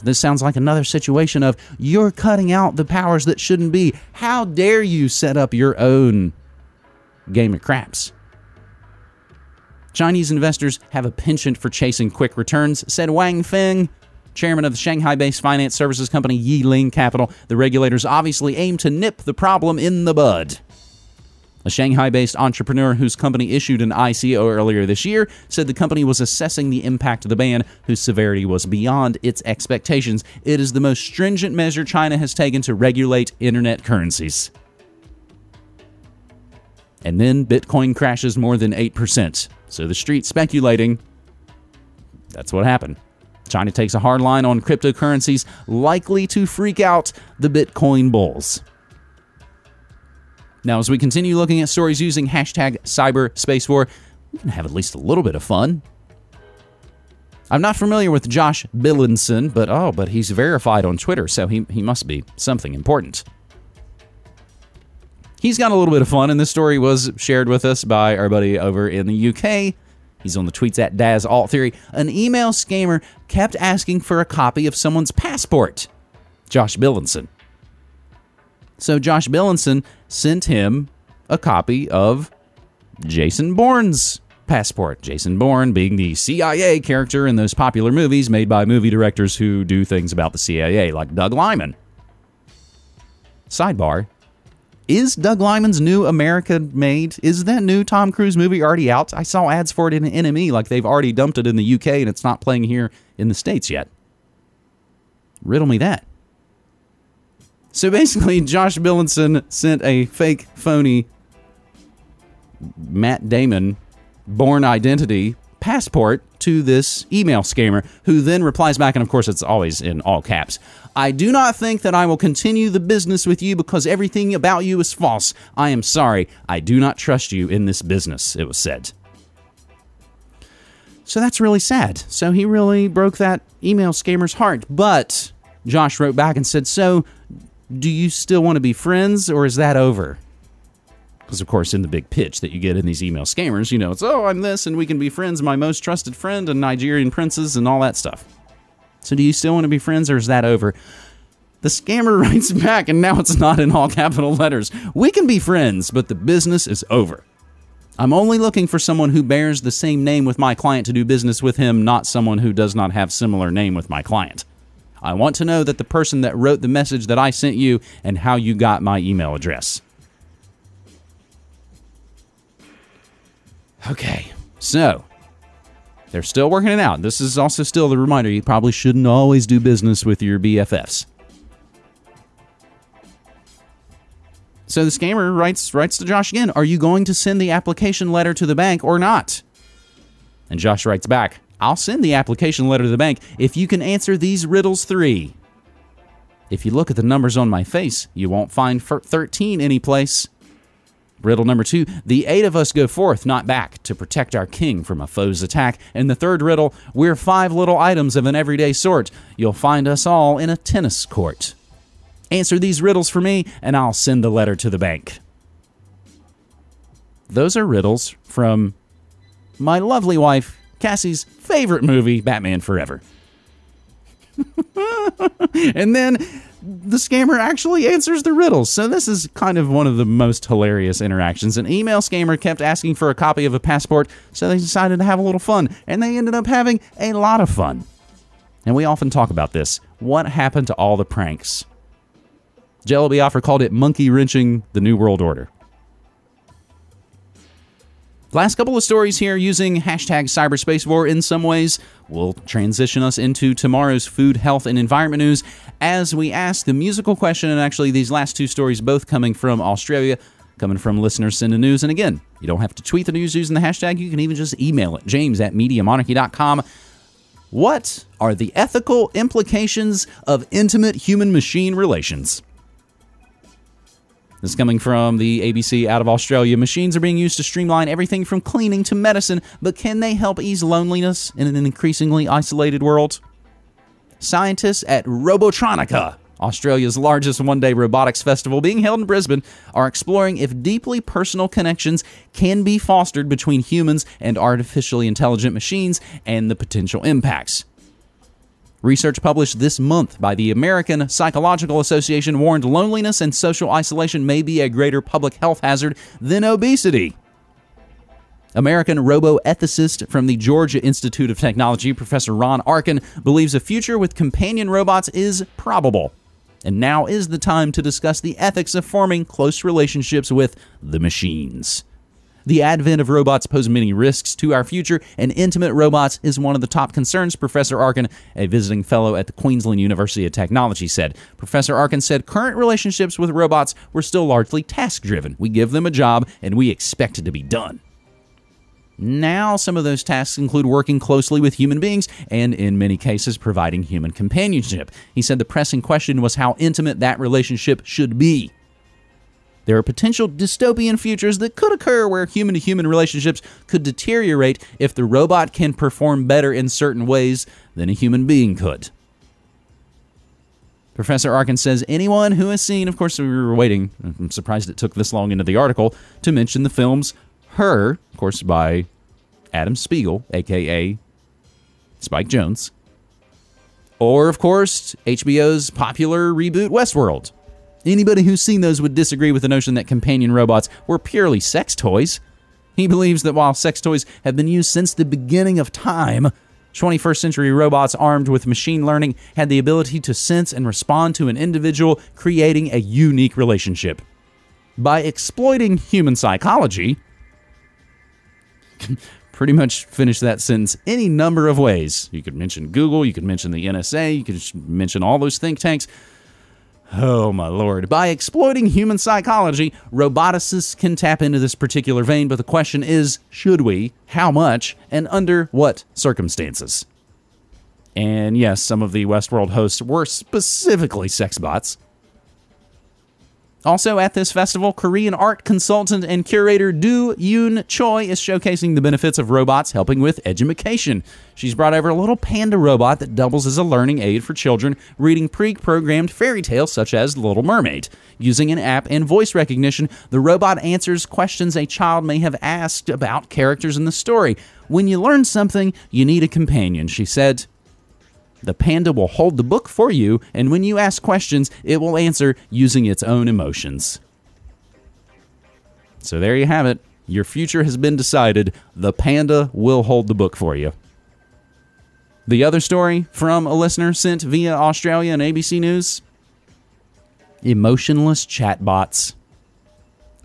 Speaker 3: This sounds like another situation of, you're cutting out the powers that shouldn't be. How dare you set up your own game of craps? Chinese investors have a penchant for chasing quick returns, said Wang Feng, chairman of the Shanghai-based finance services company Yiling Capital. The regulators obviously aim to nip the problem in the bud. A Shanghai-based entrepreneur whose company issued an ICO earlier this year said the company was assessing the impact of the ban, whose severity was beyond its expectations. It is the most stringent measure China has taken to regulate internet currencies. And then Bitcoin crashes more than 8%. So the street's speculating that's what happened. China takes a hard line on cryptocurrencies, likely to freak out the Bitcoin bulls. Now, as we continue looking at stories using hashtag cyberspace war, we can have at least a little bit of fun. I'm not familiar with Josh Billinson, but he's verified on Twitter, so he must be something important. He's got a little bit of fun, and this story was shared with us by our buddy over in the UK. He's on the tweets at DazAltTheory. An email scammer kept asking for a copy of someone's passport. Josh Billinson. So Josh Billinson sent him a copy of Jason Bourne's passport. Jason Bourne being the CIA character in those popular movies made by movie directors who do things about the CIA, like Doug Liman. Sidebar. Is Doug Liman's new America made? Is that new Tom Cruise movie already out? I saw ads for it in NME, like they've already dumped it in the UK and it's not playing here in the States yet. Riddle me that. So basically, Josh Billinson sent a fake, phony Matt Damon Bourne identity passport to this email scammer, who then replies back, and of course it's always in all caps. I do not think that I will continue the business with you because everything about you is false. I am sorry. I do not trust you in this business, it was said. So that's really sad. So he really broke that email scammer's heart. But Josh wrote back and said, so do you still want to be friends, or is that over? Because, of course, in the big pitch that you get in these email scammers, you know, it's, oh, I'm this, and we can be friends, my most trusted friend, and Nigerian princes, and all that stuff. So do you still want to be friends, or is that over? The scammer writes back, and now it's not in all capital letters. We can be friends, but the business is over. I'm only looking for someone who bears the same name with my client to do business with him, not someone who does not have similar name with my client. I want to know that the person that wrote the message that I sent you and how you got my email address. Okay, so they're still working it out. This is also still the reminder, you probably shouldn't always do business with your BFFs. So the scammer writes to Josh again, are you going to send the application letter to the bank or not? And Josh writes back, I'll send the application letter to the bank if you can answer these riddles 3. If you look at the numbers on my face, you won't find 13 anyplace. Riddle number 2, the 8 of us go forth, not back, to protect our king from a foe's attack. And the third riddle, we're 5 little items of an everyday sort. You'll find us all in a tennis court. Answer these riddles for me, and I'll send the letter to the bank. Those are riddles from my lovely wife, Cassie's favorite movie, Batman Forever. And then the scammer actually answers the riddles. So this is kind of one of the most hilarious interactions. An email scammer kept asking for a copy of a passport, so they decided to have a little fun. And they ended up having a lot of fun. And we often talk about this. What happened to all the pranks Jello Biafra called it monkey wrenching the New World Order. Last couple of stories here using hashtag cyberspace war in some ways will transition us into tomorrow's food, health, and environment news as we ask the musical question, and actually these last two stories both coming from Australia, coming from listeners sending news. And again, you don't have to tweet the news using the hashtag. You can even just email it, james@MediaMonarchy.com. What are the ethical implications of intimate human-machine relations? This is coming from the ABC out of Australia. Machines are being used to streamline everything from cleaning to medicine, but can they help ease loneliness in an increasingly isolated world? Scientists at Robotronica, Australia's largest one-day robotics festival being held in Brisbane, are exploring if deeply personal connections can be fostered between humans and artificially intelligent machines and the potential impacts. Research published this month by the American Psychological Association warned loneliness and social isolation may be a greater public health hazard than obesity. American robo-ethicist from the Georgia Institute of Technology, Professor Ron Arkin, believes a future with companion robots is probable. And now is the time to discuss the ethics of forming close relationships with the machines. The advent of robots pose many risks to our future, and intimate robots is one of the top concerns, Professor Arkin, a visiting fellow at the Queensland University of Technology, said. Professor Arkin said current relationships with robots were still largely task-driven. We give them a job, and we expect it to be done. Now, some of those tasks include working closely with human beings and, in many cases, providing human companionship. He said the pressing question was how intimate that relationship should be. There are potential dystopian futures that could occur where human-to-human relationships could deteriorate if the robot can perform better in certain ways than a human being could. Professor Arkin says anyone who has seen, of course we were waiting, I'm surprised it took this long into the article, to mention the films Her, of course by Adam Spiegel, a.k.a. Spike Jonze, or, of course, HBO's popular reboot Westworld. Anybody who's seen those would disagree with the notion that companion robots were purely sex toys. He believes that while sex toys have been used since the beginning of time, 21st century robots armed with machine learning had the ability to sense and respond to an individual, creating a unique relationship. By exploiting human psychology, pretty much finish that sentence any number of ways. You could mention Google, you could mention the NSA, you could mention all those think tanks. Oh, my Lord. By exploiting human psychology, roboticists can tap into this particular vein, but the question is, should we, how much, and under what circumstances? And yes, some of the Westworld hosts were specifically sex bots. Also at this festival, Korean art consultant and curator Do Yoon Choi is showcasing the benefits of robots helping with education. She's brought over a little panda robot that doubles as a learning aid for children reading pre-programmed fairy tales such as The Little Mermaid. Using an app and voice recognition, the robot answers questions a child may have asked about characters in the story. When you learn something, you need a companion, she said. The panda will hold the book for you, and when you ask questions, it will answer using its own emotions. So there you have it. Your future has been decided. The panda will hold the book for you. The other story from a listener sent via Australia and ABC News. Emotionless chatbots.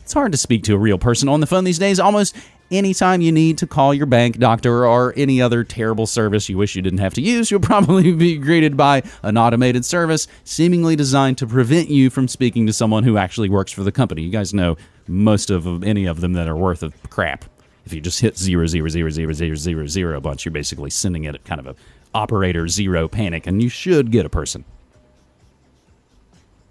Speaker 3: It's hard to speak to a real person on the phone these days. Almost anytime you need to call your bank, doctor, or any other terrible service you wish you didn't have to use, you'll probably be greeted by an automated service seemingly designed to prevent you from speaking to someone who actually works for the company. You guys know most of any of them that are worth of crap. If you just hit 0000000 a bunch, you're basically sending it kind of a operator zero panic, and you should get a person.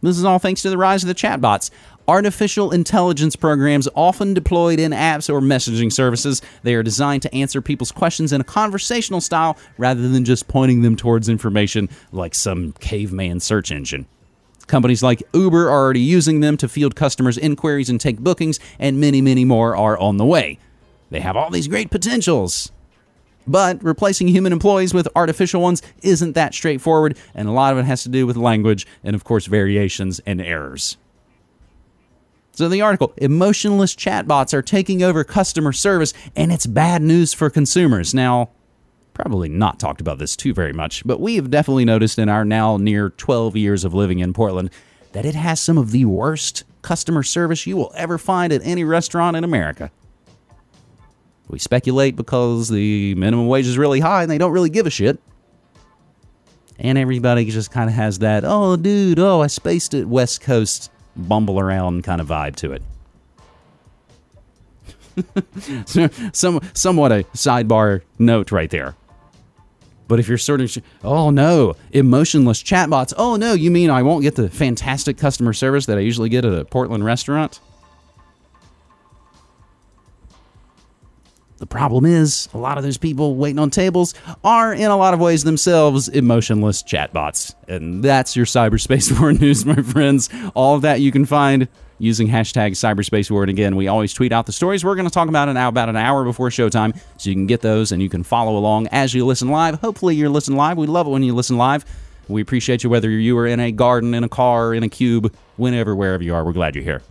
Speaker 3: This is all thanks to the rise of the chatbots. Artificial intelligence programs often deployed in apps or messaging services. They are designed to answer people's questions in a conversational style rather than just pointing them towards information like some caveman search engine. Companies like Uber are already using them to field customers' inquiries and take bookings, and many, many more are on the way. They have all these great potentials. But replacing human employees with artificial ones isn't that straightforward, and a lot of it has to do with language and, of course, variations and errors. So the article, emotionless chatbots are taking over customer service, and it's bad news for consumers. Now, probably not talked about this too very much, but we have definitely noticed in our now near 12 years of living in Portland that it has some of the worst customer service you will ever find at any restaurant in America. We speculate because the minimum wage is really high and they don't really give a shit. And everybody just kind of has that, oh, dude, I spaced it, West Coast bumble around kind of vibe to it. Somewhat a sidebar note right there. But if you're sort of, oh no, emotionless chatbots. Oh no, you mean I won't get the fantastic customer service that I usually get at a Portland restaurant? The problem is, a lot of those people waiting on tables are, in a lot of ways themselves, emotionless chatbots. And that's your cyberspace war news, my friends. All of that you can find using hashtag cyberspace war. And again, we always tweet out the stories we're going to talk about about an hour before showtime, so you can get those and you can follow along as you listen live. Hopefully you're listening live. We love it when you listen live. We appreciate you whether you are in a garden, in a car, in a cube, whenever, wherever you are. We're glad you're here.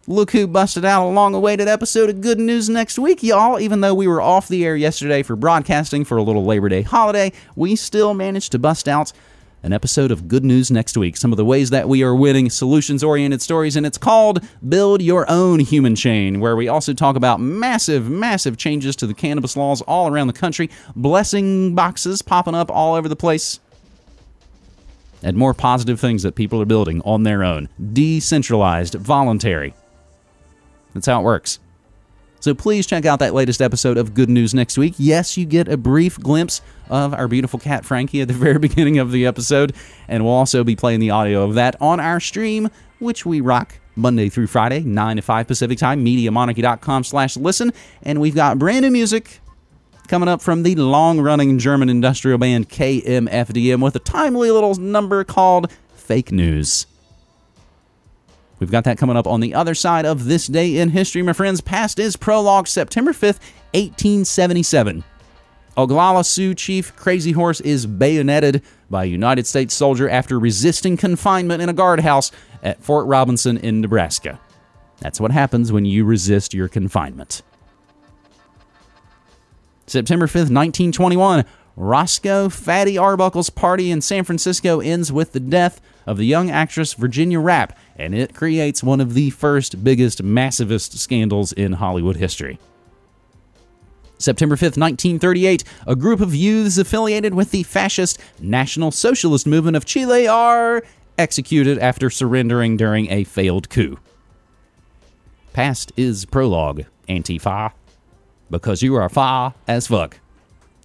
Speaker 3: Look who busted out a long-awaited episode of Good News Next Week, y'all. Even though we were off the air yesterday for broadcasting for a little Labor Day holiday, we still managed to bust out an episode of Good News Next Week. Some of the ways that we are winning solutions-oriented stories, and it's called Build Your Own Human Chain, where we also talk about massive, massive changes to the cannabis laws all around the country, blessing boxes popping up all over the place, and more positive things that people are building on their own. Decentralized, voluntary. That's how it works. So please check out that latest episode of Good News Next Week. Yes, you get a brief glimpse of our beautiful cat Frankie at the very beginning of the episode, and we'll also be playing the audio of that on our stream, which we rock Monday through Friday, 9 to 5 Pacific Time, MediaMonarchy.com/listen, and we've got brand new music coming up from the long-running German industrial band KMFDM with a timely little number called Fake News. We've got that coming up on the other side of This Day in History, my friends. Past is prologue, September 5th, 1877. Oglala Sioux Chief Crazy Horse is bayoneted by a United States soldier after resisting confinement in a guardhouse at Fort Robinson in Nebraska. That's what happens when you resist your confinement. September 5th, 1921. Roscoe Fatty Arbuckle's party in San Francisco ends with the death of the young actress Virginia Rapp, and it creates one of the first, biggest, massivest scandals in Hollywood history. September 5th, 1938, a group of youths affiliated with the fascist National Socialist Movement of Chile are executed after surrendering during a failed coup. Past is prologue, Antifa, because you are fa as fuck.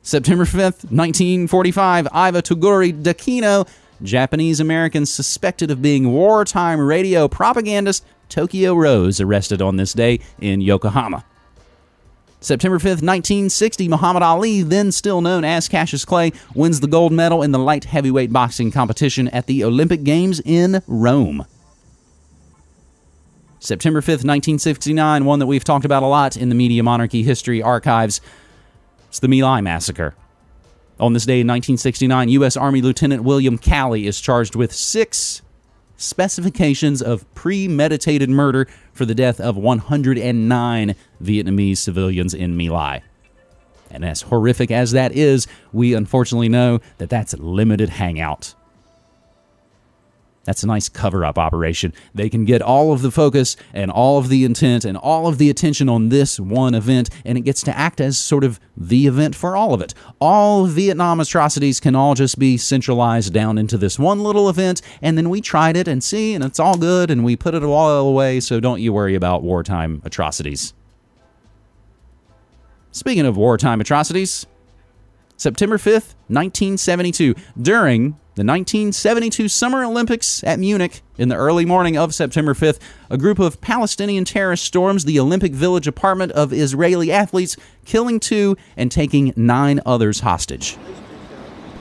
Speaker 3: September 5th, 1945, Iva Tuguri Dakino, Japanese-American suspected of being wartime radio propagandist Tokyo Rose, arrested on this day in Yokohama. September 5th, 1960, Muhammad Ali, then still known as Cassius Clay, wins the gold medal in the light heavyweight boxing competition at the Olympic Games in Rome. September 5th, 1969, one that we've talked about a lot in the Media Monarchy history archives. It's the My Lai Massacre. On this day in 1969, U.S. Army Lieutenant William Calley is charged with 6 specifications of premeditated murder for the death of 109 Vietnamese civilians in My Lai. And as horrific as that is, we unfortunately know that that's a limited hangout. That's a nice cover-up operation. They can get all of the focus and all of the intent and all of the attention on this one event, and it gets to act as sort of the event for all of it. All Vietnam atrocities can all just be centralized down into this one little event, and then we tried it and see, and it's all good, and we put it all away, so don't you worry about wartime atrocities. Speaking of wartime atrocities, September 5th, 1972, during the 1972 Summer Olympics at Munich, in the early morning of September 5th, a group of Palestinian terrorists storms the Olympic Village apartment of Israeli athletes, killing 2 and taking 9 others hostage.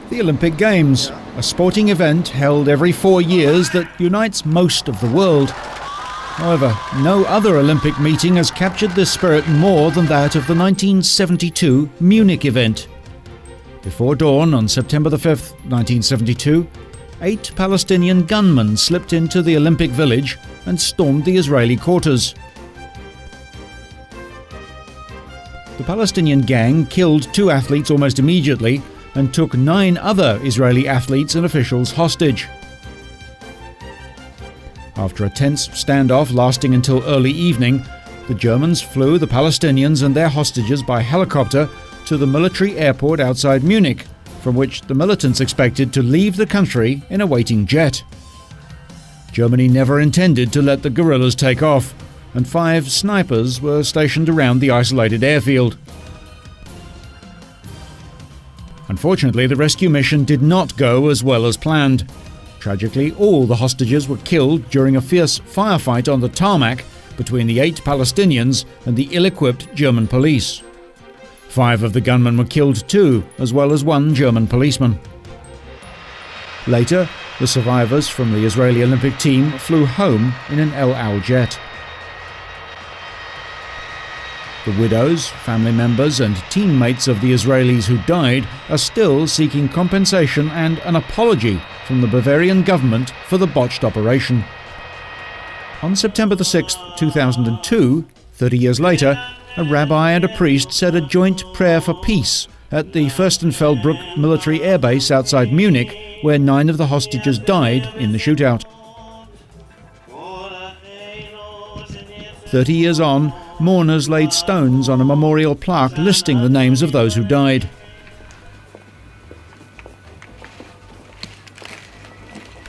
Speaker 4: The Olympic Games, a sporting event held every 4 years that unites most of the world. However, no other Olympic meeting has captured this spirit more than that of the 1972 Munich event. Before dawn on September the 5th, 1972, 8 Palestinian gunmen slipped into the Olympic Village and stormed the Israeli quarters. The Palestinian gang killed 2 athletes almost immediately and took 9 other Israeli athletes and officials hostage. After a tense standoff lasting until early evening, the Germans flew the Palestinians and their hostages by helicopter to the military airport outside Munich, from which the militants expected to leave the country in a waiting jet. Germany never intended to let the guerrillas take off, and 5 snipers were stationed around the isolated airfield. Unfortunately, the rescue mission did not go as well as planned. Tragically, all the hostages were killed during a fierce firefight on the tarmac between the 8 Palestinians and the ill-equipped German police. 5 of the gunmen were killed too, as well as 1 German policeman. Later, the survivors from the Israeli Olympic team flew home in an El Al jet. The widows, family members and teammates of the Israelis who died are still seeking compensation and an apology from the Bavarian government for the botched operation. On September 6, 2002, 30 years later, a rabbi and a priest said a joint prayer for peace at the Fürstenfeldbruck military airbase outside Munich, where 9 of the hostages died in the shootout. 30 years on, mourners laid stones on a memorial plaque listing the names of those who died.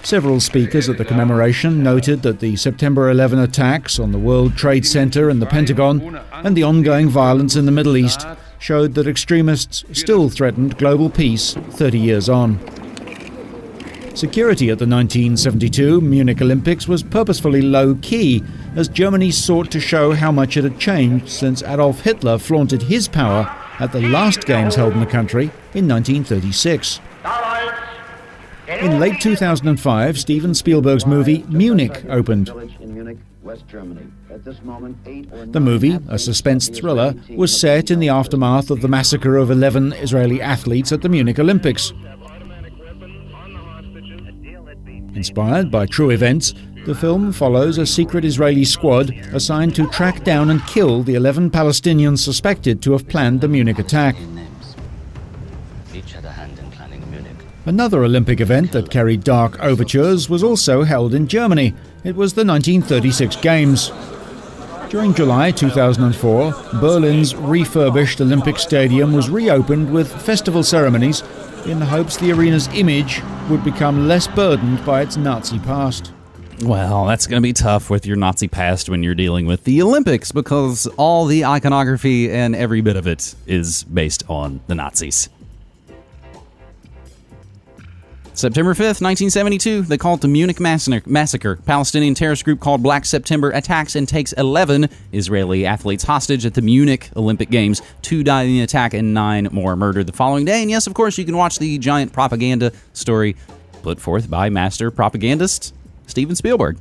Speaker 4: Several speakers at the commemoration noted that the September 11 attacks on the World Trade Center and the Pentagon and the ongoing violence in the Middle East showed that extremists still threatened global peace 30 years on. Security at the 1972 Munich Olympics was purposefully low-key, as Germany sought to show how much it had changed since Adolf Hitler flaunted his power at the last games held in the country in 1936. In late 2005, Steven Spielberg's movie Munich opened. The movie, a suspense thriller, was set in the aftermath of the massacre of 11 Israeli athletes at the Munich Olympics. Inspired by true events, the film follows a secret Israeli squad assigned to track down and kill the 11 Palestinians suspected to have planned the Munich attack. Another Olympic event that carried dark overtures was also held in Germany. It was the 1936 Games. During July 2004, Berlin's refurbished Olympic Stadium was reopened with festival ceremonies in the hopes the arena's image would become less burdened by its Nazi past.
Speaker 3: Well, that's going to be tough with your Nazi past when you're dealing with the Olympics, because all the iconography and every bit of it is based on the Nazis. September 5th, 1972, they call it the Munich Massacre. Palestinian terrorist group called Black September attacks and takes 11 Israeli athletes hostage at the Munich Olympic Games. 2 died in the attack and 9 more murdered the following day. And yes, of course, you can watch the giant propaganda story put forth by master propagandist Steven Spielberg.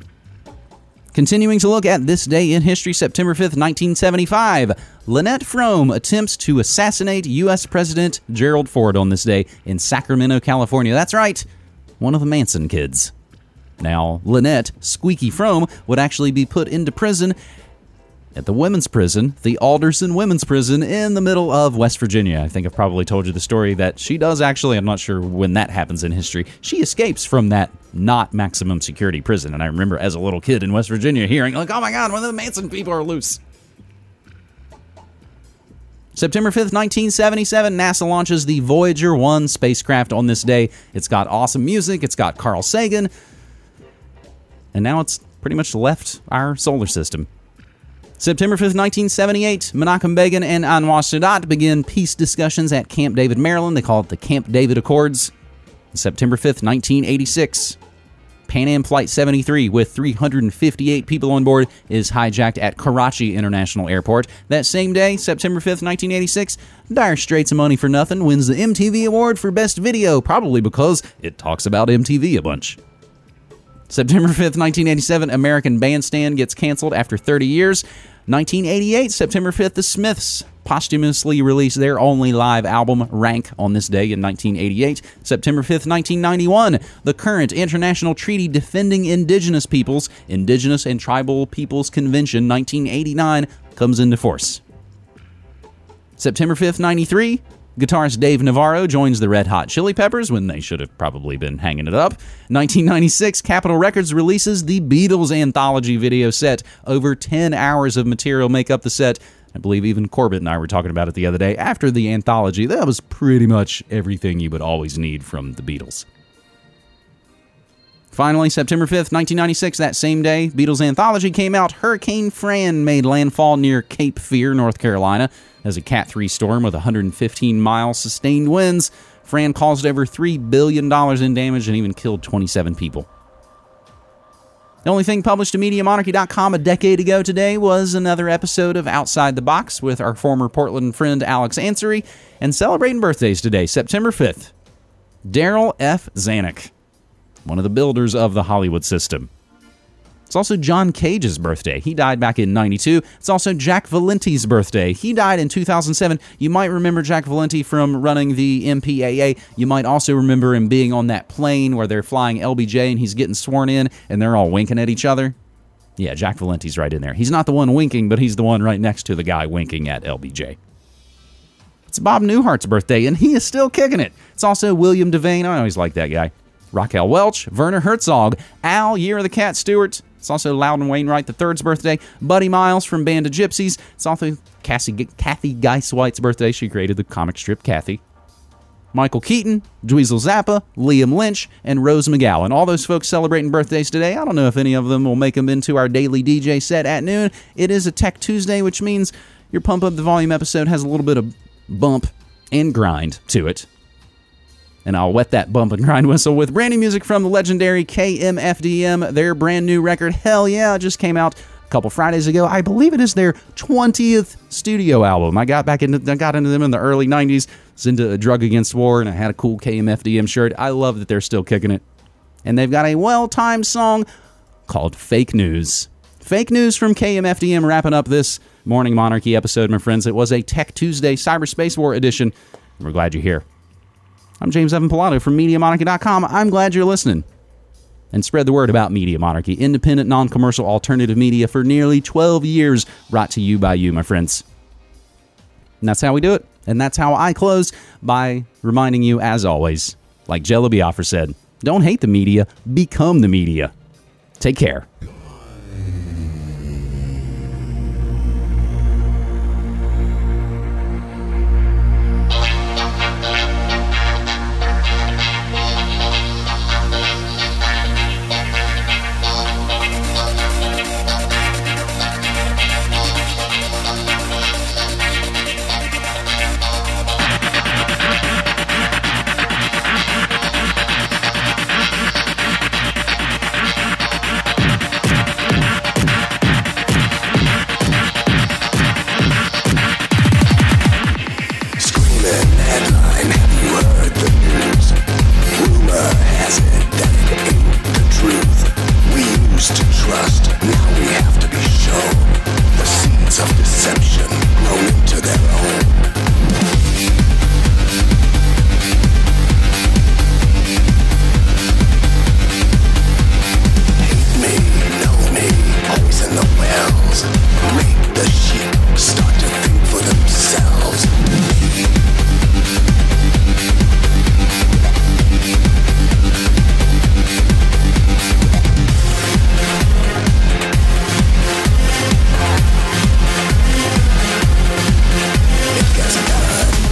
Speaker 3: Continuing to look at this day in history, September 5th, 1975, Lynette Fromme attempts to assassinate U.S. President Gerald Ford on this day in Sacramento, California. That's right, one of the Manson kids. Now, Lynette Squeaky Fromme would actually be put into prison at the women's prison, the Alderson Women's Prison in the middle of West Virginia. I think I've probably told you the story that she does actually, I'm not sure when that happens in history, she escapes from that not maximum security prison. And I remember as a little kid in West Virginia hearing, like, oh my God, one of the Manson people are loose. September 5th, 1977, NASA launches the Voyager 1 spacecraft on this day. It's got awesome music, it's got Carl Sagan, and now it's pretty much left our solar system. September 5th, 1978, Menachem Begin and Anwar Sadat begin peace discussions at Camp David, Maryland. They call it the Camp David Accords. September 5th, 1986, Pan Am Flight 73 with 358 people on board is hijacked at Karachi International Airport. That same day, September 5th, 1986, Dire Straits of Money for Nothing wins the MTV Award for Best Video, probably because it talks about MTV a bunch. September 5th, 1987, American Bandstand gets canceled after 30 years. 1988, September 5th, the Smiths posthumously released their only live album, Rank, on this day in 1988. September 5th, 1991, the current international treaty defending indigenous peoples, Indigenous and Tribal Peoples Convention 1989, comes into force. September 5th, 93, Guitarist Dave Navarro joins the Red Hot Chili Peppers when they should have probably been hanging it up. 1996, Capitol Records releases the Beatles anthology video set. Over 10 hours of material make up the set. I believe even Corbett and I were talking about it the other day. After the anthology, that was pretty much everything you would always need from the Beatles. Finally, September 5th, 1996, that same day, Beatles anthology came out. Hurricane Fran made landfall near Cape Fear, North Carolina, as a Cat 3 storm with 115-mile sustained winds. Fran caused over $3 billion in damage and even killed 27 people. The only thing published to MediaMonarchy.com a decade ago today was another episode of Outside the Box with our former Portland friend Alex Ansary. And celebrating birthdays today, September 5th, Daryl F. Zanuck, one of the builders of the Hollywood system. It's also John Cage's birthday. He died back in 92. It's also Jack Valenti's birthday. He died in 2007. You might remember Jack Valenti from running the MPAA. You might also remember him being on that plane where they're flying LBJ and he's getting sworn in and they're all winking at each other. Yeah, Jack Valenti's right in there. He's not the one winking, but he's the one right next to the guy winking at LBJ. It's Bob Newhart's birthday, and he is still kicking it. It's also William Devane. I always like that guy. Raquel Welch, Werner Herzog, Al, Year of the Cat Stewart. It's also Loudon Wainwright III's birthday. Buddy Miles from Band of Gypsies. It's also Kathy Geiswhite's birthday. She created the comic strip Kathy. Michael Keaton, Dweezil Zappa, Liam Lynch, and Rose McGowan. All those folks celebrating birthdays today. I don't know if any of them will make them into our daily DJ set at noon. It is a Tech Tuesday, which means your Pump Up the Volume episode has a little bit of bump and grind to it. And I'll wet that bump and grind whistle with brand new music from the legendary KMFDM. Their brand new record, Hell Yeah, just came out a couple Fridays ago. I believe it is their 20th studio album. I got into them in the early 90s. Was into A Drug Against War, and I had a cool KMFDM shirt. I love that they're still kicking it. And they've got a well-timed song called Fake News. Fake News from KMFDM wrapping up this Morning Monarchy episode, my friends. It was a Tech Tuesday Cyberspace War edition. We're glad you're here. I'm James Evan Pilato from MediaMonarchy.com. I'm glad you're listening. And spread the word about Media Monarchy, independent, non-commercial, alternative media for nearly 12 years, brought to you by you, my friends. And that's how we do it. And that's how I close, by reminding you, as always, like Jello Biafra said, don't hate the media, become the media. Take care.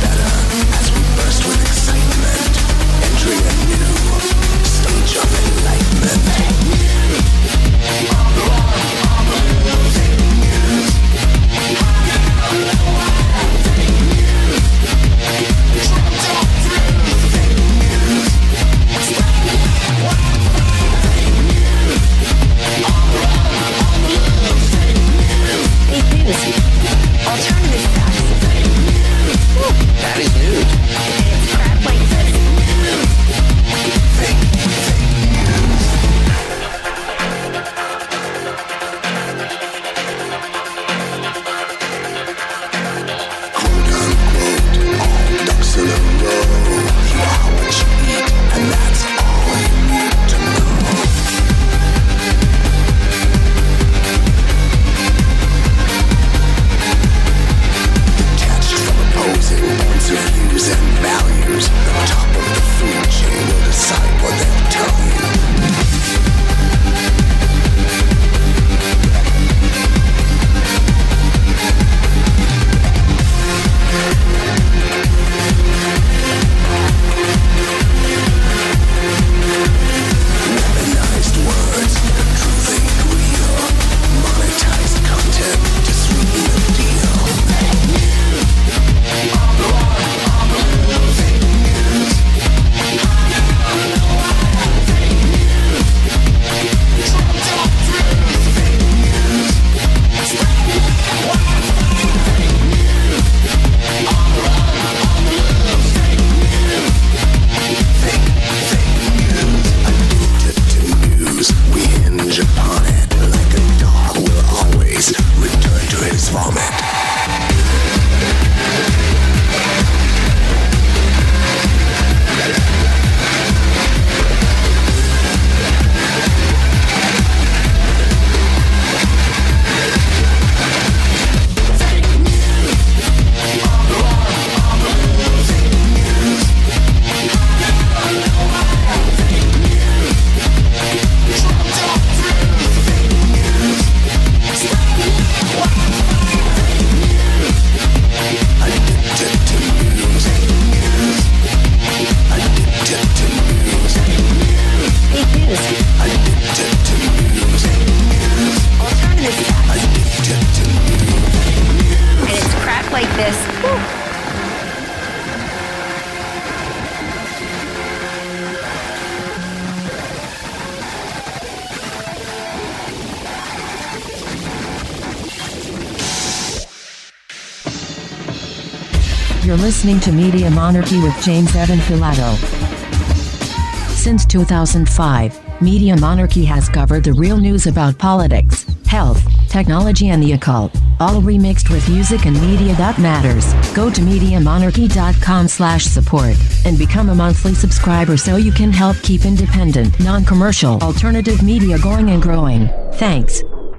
Speaker 5: Better
Speaker 2: You're listening to Media Monarchy with James Evan Pilato. Since 2005, Media Monarchy has covered the real news about politics, health, technology and the occult, all remixed with music and media that matters. Go to MediaMonarchy.com/support and become a monthly subscriber so you can help keep independent, non-commercial, alternative media going and growing. Thanks.